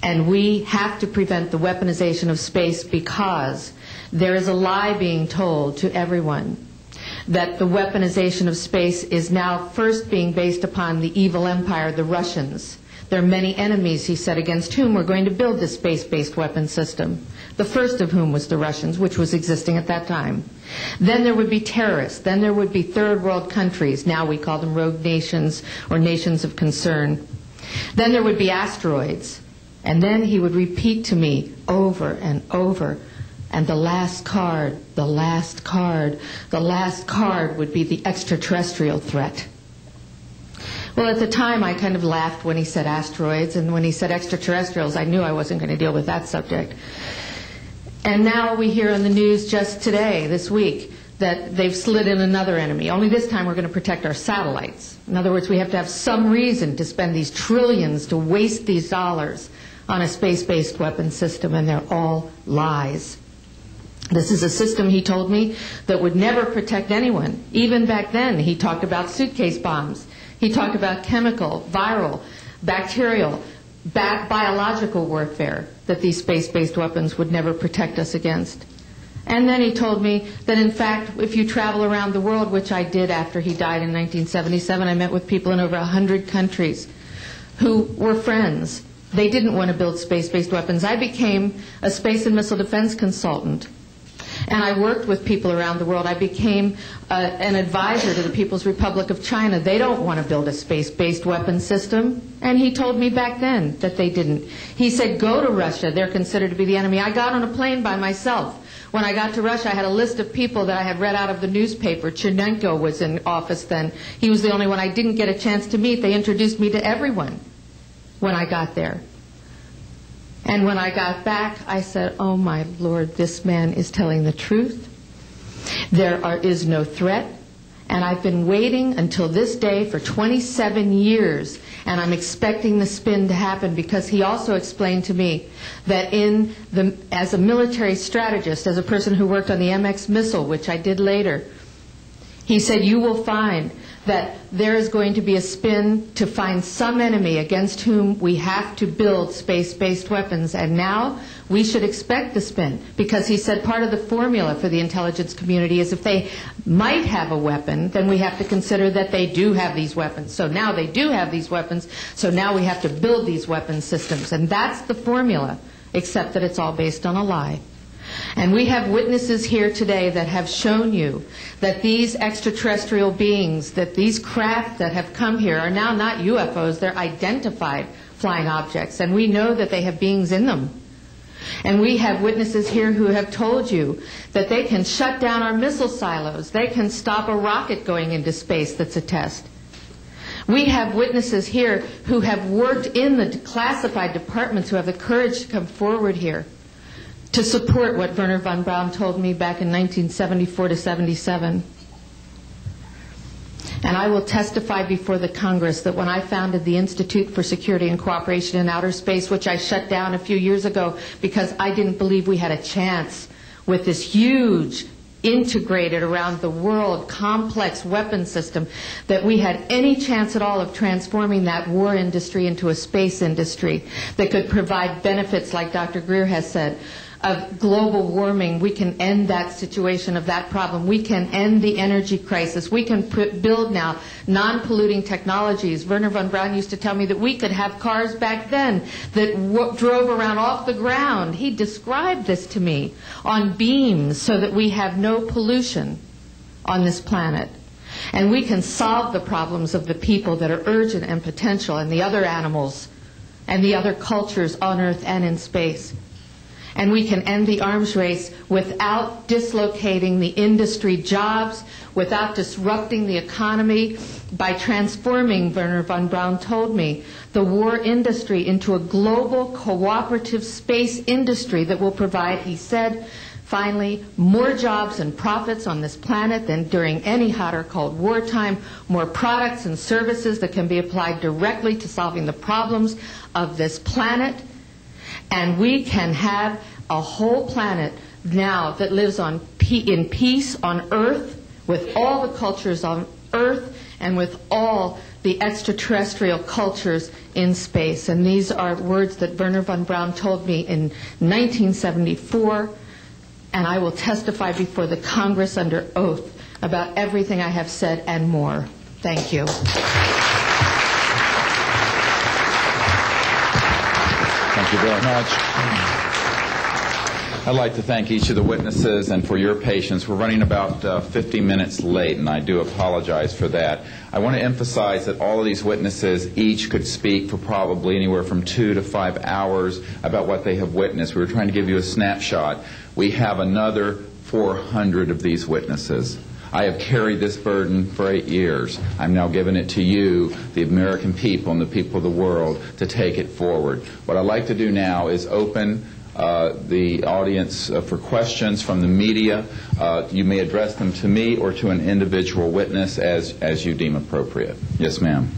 and we have to prevent the weaponization of space because there is a lie being told to everyone that the weaponization of space is now first being based upon the evil empire, the Russians. There are many enemies," he said, "against whom we're going to build this space-based weapon system. The first of whom was the Russians, which was existing at that time. Then there would be terrorists. Then there would be third world countries. Now we call them rogue nations or nations of concern. Then there would be asteroids." And then he would repeat to me over and over, and the last card, the last card, the last card would be the extraterrestrial threat. Well, at the time, I kind of laughed when he said asteroids, and when he said extraterrestrials, I knew I wasn't going to deal with that subject. And now we hear on the news just today, this week, that they've slid in another enemy. Only this time we're going to protect our satellites. In other words, we have to have some reason to spend these trillions, to waste these dollars on a space-based weapon system, and they're all lies. This is a system, he told me, that would never protect anyone. Even back then, he talked about suitcase bombs. He talked about chemical, viral, bacterial, biological warfare, that these space-based weapons would never protect us against. And then he told me that, in fact, if you travel around the world, which I did after he died in 1977, I met with people in over 100 countries who were friends. They didn't want to build space-based weapons. I became a space and missile defense consultant, and I worked with people around the world. I became an advisor to the People's Republic of China. They don't want to build a space-based weapon system, and he told me back then that they didn't. He said, go to Russia. They're considered to be the enemy. I got on a plane by myself. When I got to Russia, I had a list of people that I had read out of the newspaper. Chernenko was in office then. He was the only one I didn't get a chance to meet. They introduced me to everyone when I got there. And when I got back, I said, oh my Lord, this man is telling the truth. There is no threat. And I've been waiting until this day for 27 years, and I'm expecting the spin to happen, because he also explained to me that as a military strategist, as a person who worked on the MX missile, which I did later, he said, you will find that there is going to be a spin to find some enemy against whom we have to build space-based weapons. And now we should expect the spin, because he said part of the formula for the intelligence community is if they might have a weapon, then we have to consider that they do have these weapons. So now they do have these weapons, so now we have to build these weapon systems. And that's the formula, except that it's all based on a lie. And we have witnesses here today that have shown you that these extraterrestrial beings, that these craft that have come here are now not UFOs, they're identified flying objects, and we know that they have beings in them. And we have witnesses here who have told you that they can shut down our missile silos, they can stop a rocket going into space that's a test. We have witnesses here who have worked in the classified departments, who have the courage to come forward here to support what Wernher von Braun told me back in 1974 to 77. And I will testify before the Congress that when I founded the Institute for Security and Cooperation in Outer Space, which I shut down a few years ago because I didn't believe we had a chance with this huge, integrated around the world, complex weapon system, that we had any chance at all of transforming that war industry into a space industry that could provide benefits, like Dr. Greer has said, of global warming. We can end that situation of that problem. We can end the energy crisis. We can build now non-polluting technologies. Wernher von Braun used to tell me that we could have cars back then that drove around off the ground. He described this to me on beams so that we have no pollution on this planet. And we can solve the problems of the people that are urgent and potential, and the other animals and the other cultures on Earth and in space. And we can end the arms race without dislocating the industry jobs, without disrupting the economy, by transforming, Wernher von Braun told me, the war industry into a global cooperative space industry that will provide, he said, finally, more jobs and profits on this planet than during any hot or cold wartime, more products and services that can be applied directly to solving the problems of this planet. And we can have a whole planet now that lives in peace on Earth, with all the cultures on Earth and with all the extraterrestrial cultures in space. And these are words that Wernher von Braun told me in 1974, and I will testify before the Congress under oath about everything I have said and more. Thank you. Thank you very much. I'd like to thank each of the witnesses and for your patience. We're running about 50 minutes late, and I do apologize for that. I want to emphasize that all of these witnesses each could speak for probably anywhere from 2 to 5 hours about what they have witnessed. We were trying to give you a snapshot. We have another 400 of these witnesses. I have carried this burden for 8 years. I'm now giving it to you, the American people and the people of the world, to take it forward. What I'd like to do now is open the audience for questions from the media. You may address them to me or to an individual witness as you deem appropriate. Yes, ma'am.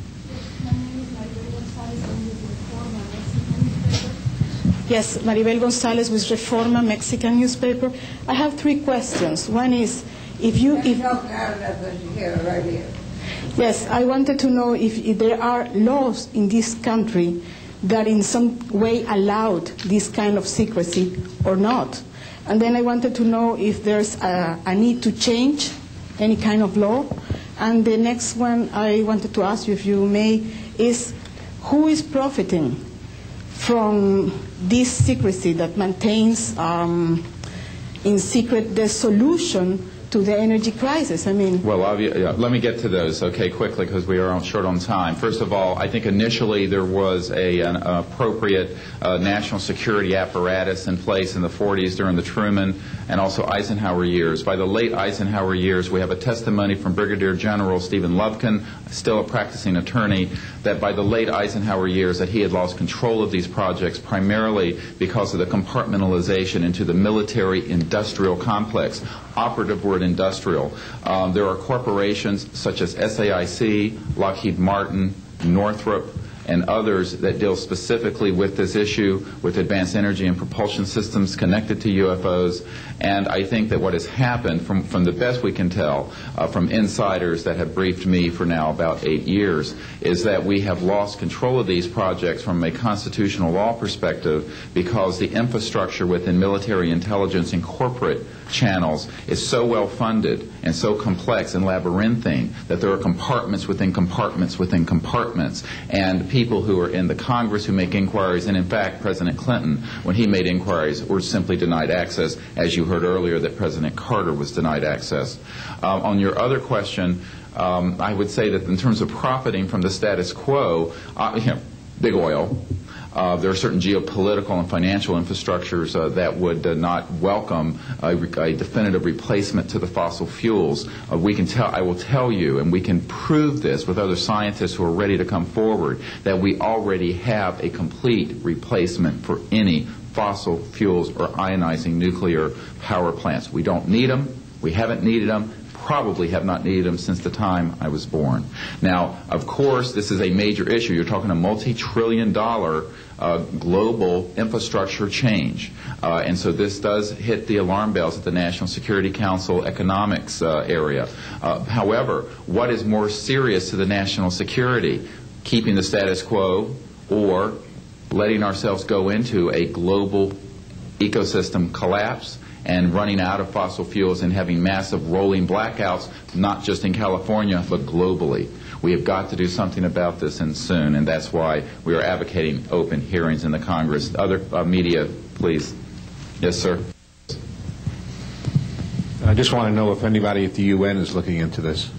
Yes, Maribel Gonzalez with Reforma, Mexican newspaper. I have 3 questions. One is, Yes, I wanted to know if there are laws in this country that in some way allowed this kind of secrecy or not. And then I wanted to know if there's a need to change any kind of law. And the next one I wanted to ask you, if you may, is who is profiting from this secrecy that maintains in secret the solution to the energy crisis? I mean, well, let me get to those, okay, quickly, because we are short on time. First of all, I think initially there was an appropriate national security apparatus in place in the 40s during the Truman and also Eisenhower years. By the late Eisenhower years, we have a testimony from Brigadier General Stephen Lubkin, still a practicing attorney, that by the late Eisenhower years that he had lost control of these projects primarily because of the compartmentalization into the military-industrial complex. Operative word industrial. There are corporations such as SAIC, Lockheed Martin, Northrop, and others that deal specifically with this issue, with advanced energy and propulsion systems connected to UFOs. And I think that what has happened, from the best we can tell, from insiders that have briefed me for now about 8 years, is that we have lost control of these projects from a constitutional law perspective because the infrastructure within military intelligence and corporate channels is so well funded and so complex and labyrinthine that there are compartments within compartments within compartments, and people who are in the Congress who make inquiries, and in fact President Clinton, when he made inquiries, were simply denied access, as you heard earlier that President Carter was denied access. On your other question, I would say that in terms of profiting from the status quo, big oil. There are certain geopolitical and financial infrastructures that would not welcome a definitive replacement to the fossil fuels. I will tell you, and we can prove this with other scientists who are ready to come forward, that we already have a complete replacement for any fossil fuels or ionizing nuclear power plants. We don't need them. We haven't needed them. Probably have not needed them since the time I was born. Now, of course, this is a major issue. You're talking a multi-trillion-dollar global infrastructure change. And so this does hit the alarm bells at the National Security Council economics area. However, what is more serious to the national security? Keeping the status quo or letting ourselves go into a global ecosystem collapse and running out of fossil fuels and having massive rolling blackouts, not just in California, but globally. We have got to do something about this, and soon, and that's why we are advocating open hearings in the Congress. Other media, please. Yes, sir. I just want to know if anybody at the UN is looking into this.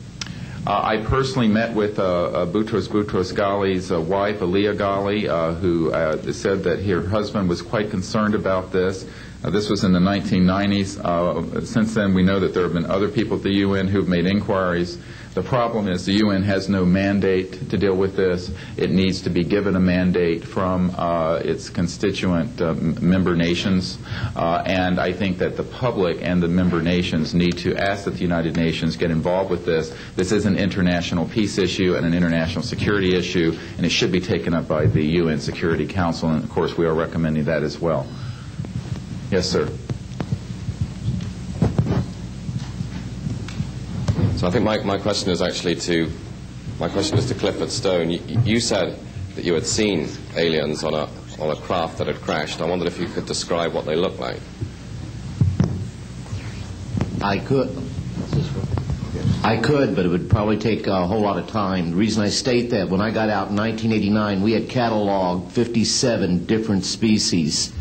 I personally met with Boutros Ghali's wife, Aliyah Ghali, who said that her husband was quite concerned about this. This was in the 1990s. Since then, we know that there have been other people at the UN who have made inquiries. The problem is the UN has no mandate to deal with this. It needs to be given a mandate from its constituent member nations. And I think that the public and the member nations need to ask that the United Nations get involved with this. This is an international peace issue and an international security issue, and it should be taken up by the UN Security Council. And, of course, we are recommending that as well. Yes, sir. So I think my question is actually to Clifford Stone. You said that you had seen aliens on a craft that had crashed. I wondered if you could describe what they looked like. I could, but it would probably take a whole lot of time. The reason I state that, when I got out in 1989, we had cataloged 57 different species.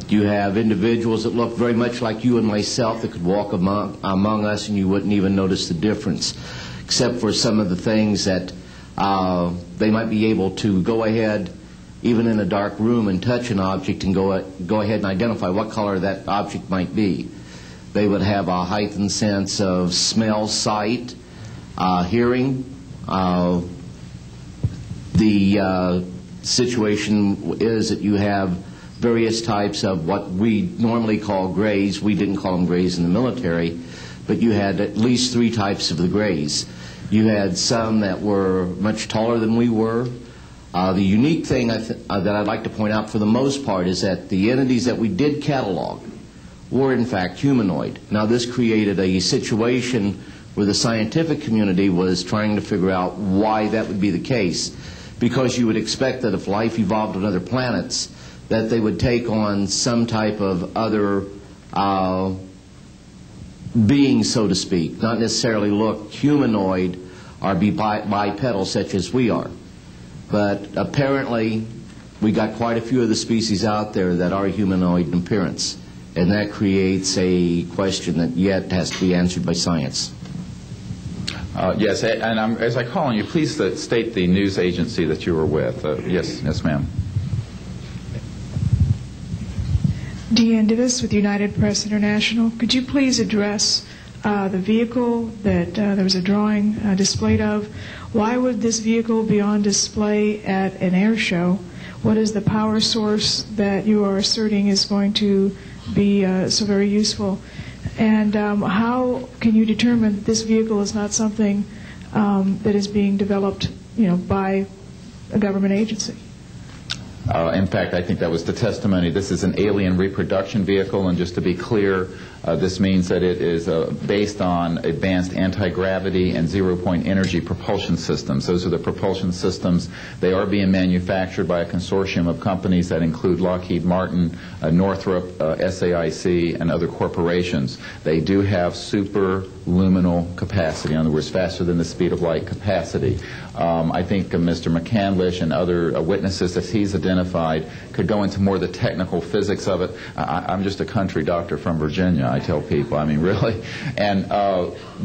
You have individuals that look very much like you and myself that could walk among us and you wouldn't even notice the difference, except for some of the things that they might be able to go ahead, even in a dark room, and touch an object and go ahead and identify what color that object might be. They would have a heightened sense of smell, sight, hearing. The situation is that you have various types of what we normally call grays. We didn't call them grays in the military, but you had at least 3 types of the grays. You had some that were much taller than we were. The unique thing that I'd like to point out for the most part is that the entities that we did catalog were in fact humanoid. Now this created a situation where the scientific community was trying to figure out why that would be the case, because you would expect that if life evolved on other planets, that they would take on some type of other being, so to speak, not necessarily look humanoid or be bipedal such as we are. But apparently we got quite a few of the species out there that are humanoid in appearance, and that creates a question that yet has to be answered by science. Yes, and as I call on you, please state the news agency that you were with. Yes, ma'am. Deanne Divis with United Press International. Could you please address the vehicle that there was a drawing displayed of? Why would this vehicle be on display at an air show? What is the power source that you are asserting is going to be so very useful? And how can you determine that this vehicle is not something that is being developed, by a government agency? In fact, I think that was the testimony. This is an alien reproduction vehicle, and just to be clear, this means that it is based on advanced anti-gravity and zero-point energy propulsion systems. Those are the propulsion systems. They are being manufactured by a consortium of companies that include Lockheed Martin, Northrop, SAIC, and other corporations. They do have superluminal capacity, in other words, faster than the speed of light capacity. I think Mr. McCandlish and other witnesses that he's identified could go into more of the technical physics of it. I'm just a country doctor from Virginia, I tell people. I mean, really. And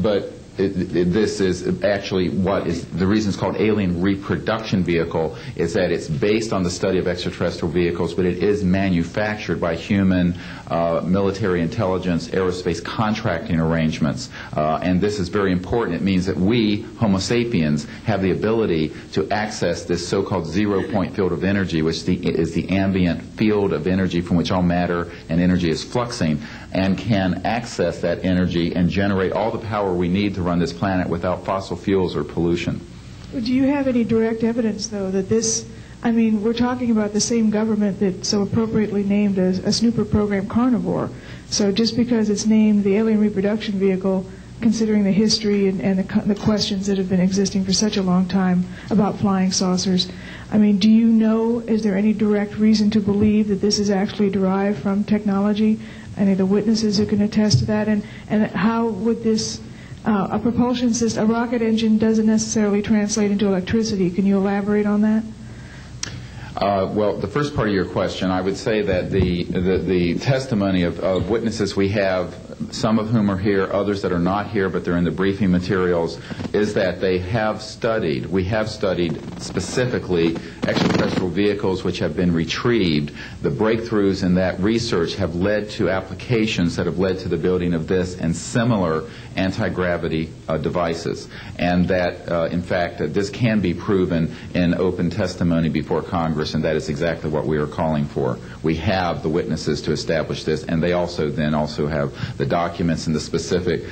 but this is actually what is the reason it's called alien reproduction vehicle, is that it's based on the study of extraterrestrial vehicles, but it is manufactured by human military intelligence, aerospace contracting arrangements. And this is very important. It means that we, Homo sapiens, have the ability to access this so-called zero-point field of energy, which is the ambient field of energy from which all matter and energy is fluxing, and can access that energy and generate all the power we need to run this planet without fossil fuels or pollution. Do you have any direct evidence, though, that this, I mean, we're talking about the same government that so appropriately named a snooper program Carnivore. So just because it's named the alien reproduction vehicle, considering the history and the questions that have been existing for such a long time about flying saucers, I mean, do you know, is there any direct reason to believe that this is actually derived from technology? Any of the witnesses who can attest to that? And how would this, a propulsion system, a rocket engine doesn't necessarily translate into electricity. Can you elaborate on that? Well, the first part of your question, I would say that the testimony of witnesses we have, some of whom are here, others that are not here, but they're in the briefing materials, is that they have studied, we have studied specifically extraterrestrial vehicles which have been retrieved. The breakthroughs in that research have led to applications that have led to the building of this and similar anti-gravity devices. And that, in fact, this can be proven in open testimony before Congress, and that is exactly what we are calling for. We have the witnesses to establish this, and they also have the documents and the specific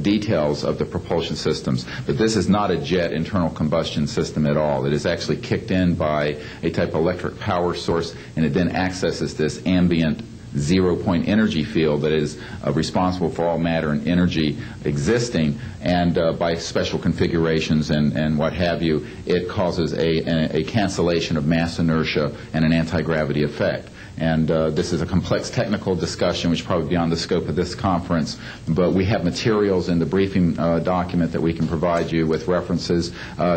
details of the propulsion systems. But this is not a jet internal combustion system at all. It is actually kicked in by a type of electric power source, and it then accesses this ambient zero-point energy field that is responsible for all matter and energy existing, and by special configurations and what have you, it causes a cancellation of mass inertia and an anti-gravity effect. And this is a complex technical discussion which is probably beyond the scope of this conference, but we have materials in the briefing document that we can provide you with references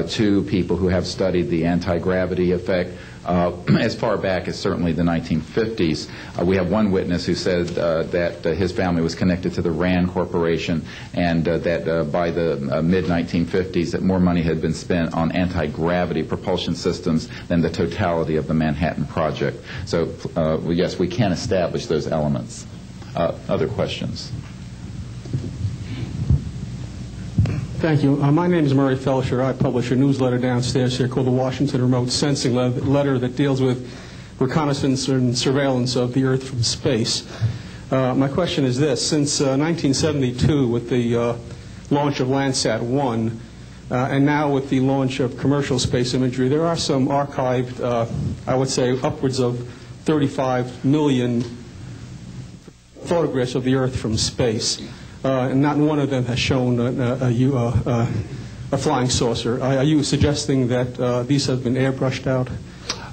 to people who have studied the anti-gravity effect as far back as certainly the 1950s. We have one witness who said that his family was connected to the RAND Corporation, and that by the mid-1950s that more money had been spent on anti-gravity propulsion systems than the totality of the Manhattan Project. So yes, we can establish those elements. Other questions? Thank you. My name is Murray Felsher. I publish a newsletter downstairs here called the Washington Remote Sensing Letter that deals with reconnaissance and surveillance of the Earth from space. My question is this. Since 1972, with the launch of Landsat 1, and now with the launch of commercial space imagery, there are some archived, I would say, upwards of 35 million photographs of the Earth from space. And not one of them has shown a flying saucer. Are you suggesting that these have been airbrushed out?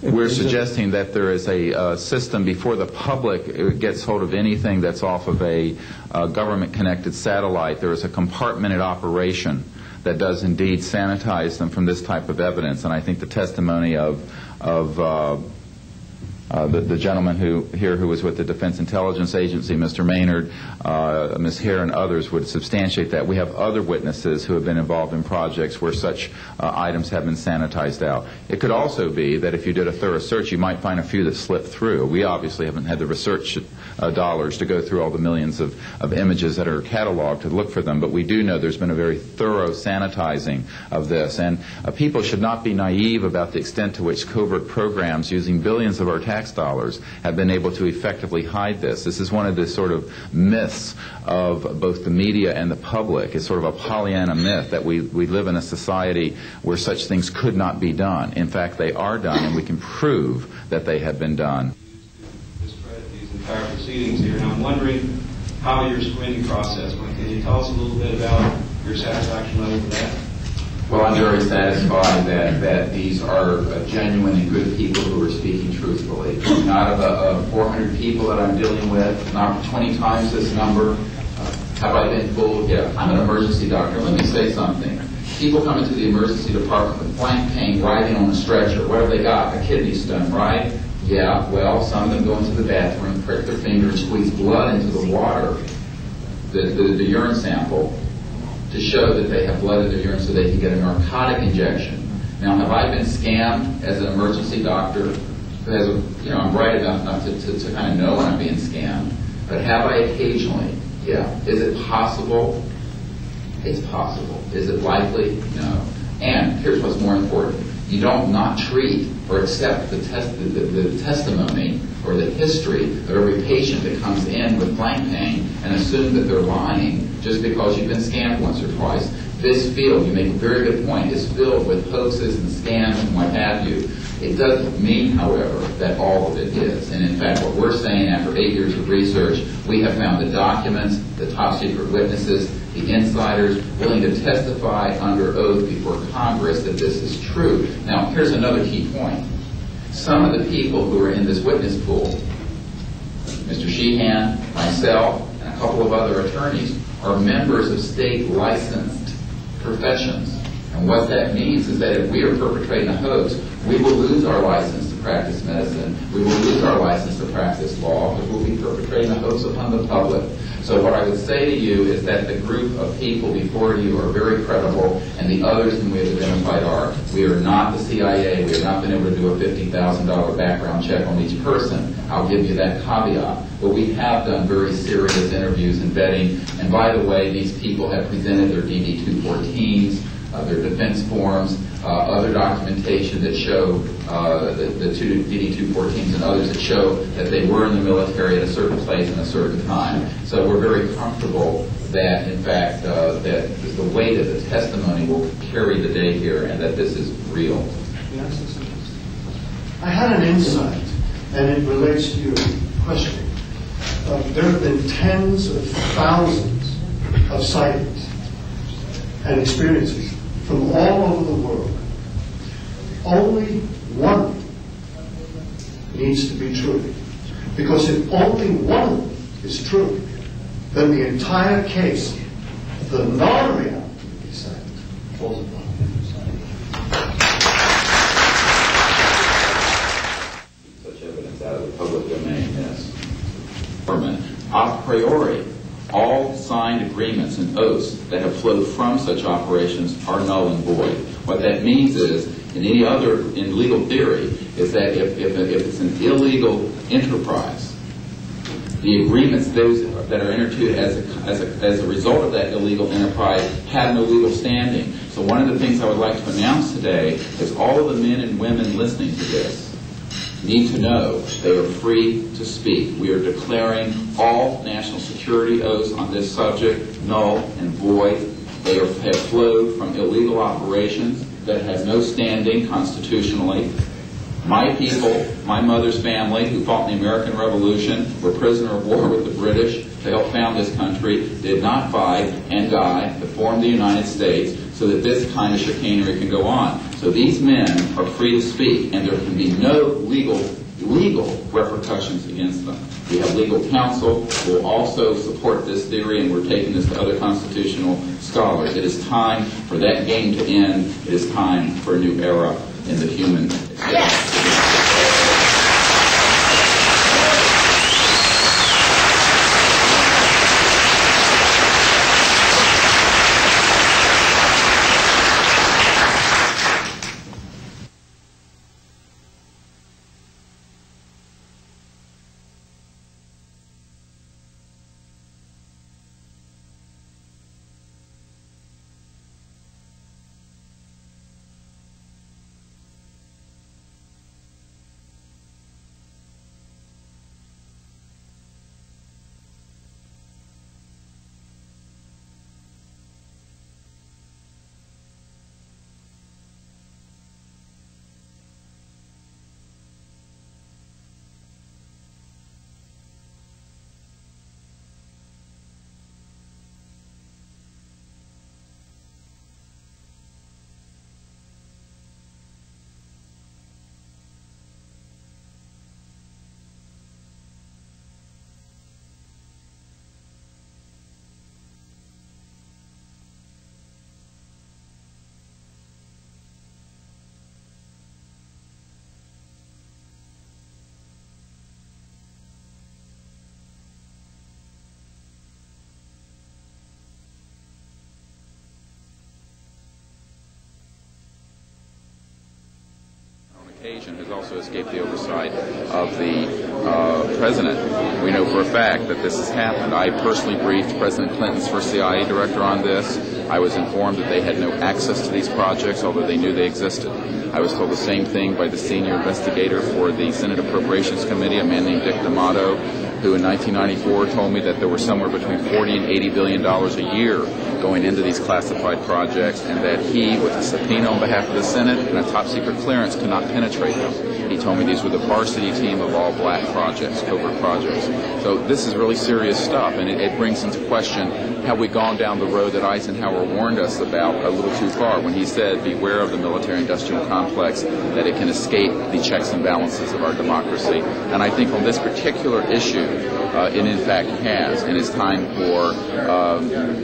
We're suggesting that there is a system before the public gets hold of anything that's off of a government-connected satellite. There is a compartmented operation that does indeed sanitize them from this type of evidence. And I think the testimony of the gentleman who was with the Defense Intelligence Agency, Mr. Maynard, Ms. Hare, and others would substantiate that. We have other witnesses who have been involved in projects where such items have been sanitized out. It could also be that if you did a thorough search, you might find a few that slipped through. We obviously haven't had the research dollars to go through all the millions of images that are cataloged to look for them, but we do know there's been a very thorough sanitizing of this. And people should not be naive about the extent to which covert programs using billions of our tax dollars have been able to effectively hide this. This is one of the sort of myths of both the media and the public. It's sort of a Pollyanna myth that we live in a society where such things could not be done. In fact, they are done, and we can prove that they have been done. Discredit these entire proceedings here, and I'm wondering how your screening process went. Can you tell us a little bit about your satisfaction level with that? Well, I'm very satisfied that these are genuine and good people who are speaking truthfully. Out of 400 people that I'm dealing with, not 20 times this number, have I been fooled? Yeah, I'm an emergency doctor. Let me say something. People come into the emergency department with flank pain, writhing on a stretcher. What have they got? A kidney stone, right? Yeah, well, some of them go into the bathroom, prick their finger, and squeeze blood into the water, the urine sample, to show that they have blood in their urine so they can get a narcotic injection. Now, have I been scammed as an emergency doctor? Because, I'm bright enough to kind of know when I'm being scammed. But have I occasionally? Yeah. Is it possible? It's possible. Is it likely? No. And here's what's more important. You don't not treat or accept the testimony or the history of every patient that comes in with flank pain and assume that they're lying just because you've been scammed once or twice. This field, you make a very good point, is filled with hoaxes and scams and what have you. It doesn't mean, however, that all of it is. And in fact, what we're saying after 8 years of research, we have found the documents, the top secret witnesses, the insiders willing to testify under oath before Congress that this is true. Now, here's another key point. Some of the people who are in this witness pool, Mr. Sheehan, myself, and a couple of other attorneys, are members of state licensed professions. And what that means is that if we are perpetrating a hoax, we will lose our license to practice medicine. We will lose our license to practice law because we'll be perpetrating a hoax upon the public. So what I would say to you is that the group of people before you are very credible, and the others whom we have identified are. We are not the CIA. We have not been able to do a $50,000 background check on each person. I'll give you that caveat. But we have done very serious interviews and vetting. And by the way, these people have presented their DD-214s, their defense forms, other documentation that show the two DD-214s and others that show that they were in the military at a certain place and a certain time. So we're very comfortable that, in fact, that the weight of the testimony will carry the day here and that this is real. I had an insight, and it relates to your question. There have been tens of thousands of sightings and experiences from all over the world. Only one needs to be true. Because if only one is true, then the entire case, the non-reality side, falls apart. Such evidence out of the public domain, yes. A priori, all signed agreements and oaths that have flowed from such operations are null and void. What that means is, in legal theory, is that if it's an illegal enterprise, the agreements those that are entered into as a result of that illegal enterprise have no legal standing. So one of the things I would like to announce today is all of the men and women listening to this need to know they are free to speak. We are declaring all national security oaths on this subject null and void. They have flowed from illegal operations that have no standing constitutionally. My people, my mother's family, who fought in the American Revolution, were prisoner of war with the British to help found this country, did not fight and die to form the United States so that this kind of chicanery can go on. So these men are free to speak, and there can be no legal repercussions against them. We have legal counsel who will also support this theory, and we're taking this to other constitutional scholars. It is time for that game to end. It is time for a new era in the human experience. Occasion has also escaped the oversight of the President. We know for a fact that this has happened. I personally briefed President Clinton's first CIA director on this. I was informed that they had no access to these projects, although they knew they existed. I was told the same thing by the senior investigator for the Senate Appropriations Committee, a man named Dick D'Amato, who in 1994 told me that there were somewhere between $40 and $80 billion a year going into these classified projects, and that he, with a subpoena on behalf of the Senate and a top-secret clearance, could not penetrate them. He told me these were the varsity team of all black projects, covert projects. So this is really serious stuff, and it brings into question, have we gone down the road that Eisenhower warned us about a little too far when he said, beware of the military-industrial complex, that it can escape the checks and balances of our democracy. And I think on this particular issue, it in fact has, and it's time for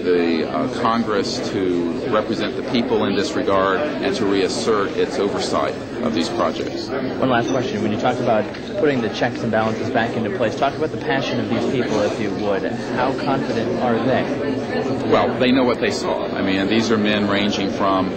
the Congress to represent the people in this regard and to reassert its oversight of these projects. One last question. When you talk about putting the checks and balances back into place, talk about the passion of these people, if you would. How confident are they? Well, they know what they saw. I mean, these are men ranging from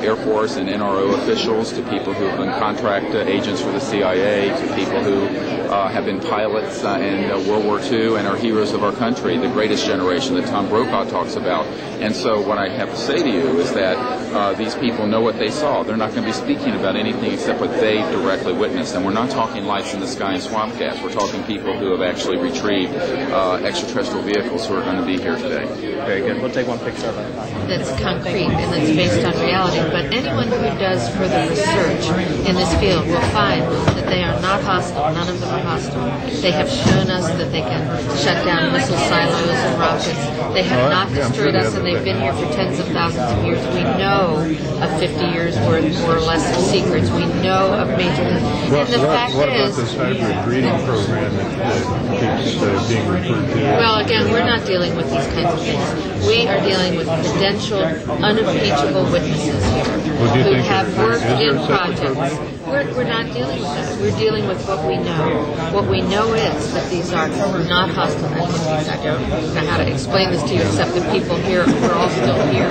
Air Force and NRO officials to people who have been contract agents for the CIA to people who have been pilots in World War II and are heroes of our country, the greatest generation that Tom Brokaw talks about. And so what I have to say to you is that these people know what they saw. They're not going to be speaking about anything except what they directly witnessed. And we're not talking lights in the sky and swamp gas. We're talking people who have actually retrieved extraterrestrial vehicles who are going to be here today. Very good. We'll take one picture of it. That's concrete and that's based on reality. But anyone who does further research in this field will find that they are not hostile. None of them are hostile. They have shown us that they can shut down missile silos and rockets. They have not destroyed us, and they've been here for tens of thousands of years. We know of 50 years worth, more or less, of secrets. We know of major... And the fact what about is... this hybrid breeding program that keeps being referred to? Well, again, we're not dealing with these kinds of things. We are dealing with credentialed, unimpeachable witnesses here who have worked in projects. We're not dealing with that. We're dealing with what we know. What we know is that these are not hostile entities. I don't know how to explain this to you except that people here, we're all still here.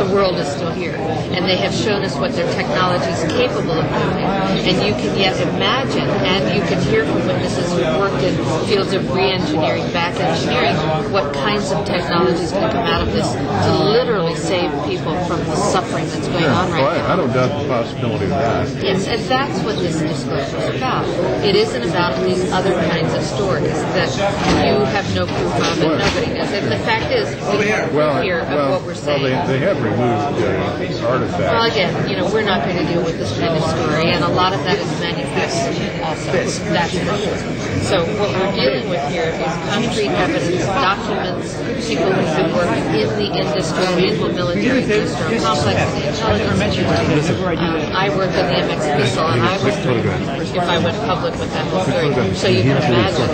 The world is still here. And they have shown us what their technology is capable of doing. And you can yet imagine, and you can hear from witnesses who've worked in fields of re-engineering, back engineering, what kinds of technologies can come out of this to literally save people from the suffering suffering that's going on right now. I don't doubt the possibility of that. Yes, and that's what this disclosure is about. It isn't about these other kinds of stories that you have no proof of and nobody knows. And the fact is, we have proof here of what we're saying. Well, they have removed artifacts. Well, again, we're not going to deal with this kind of story, and a lot of that is manufactured also. That's for sure. So what we're dealing with here is concrete evidence, documents, people who've been working in the industry, naval military industrial complex, the intelligence industry. I work in the MX Missile, and I was if I went public with that whole story. So you can imagine.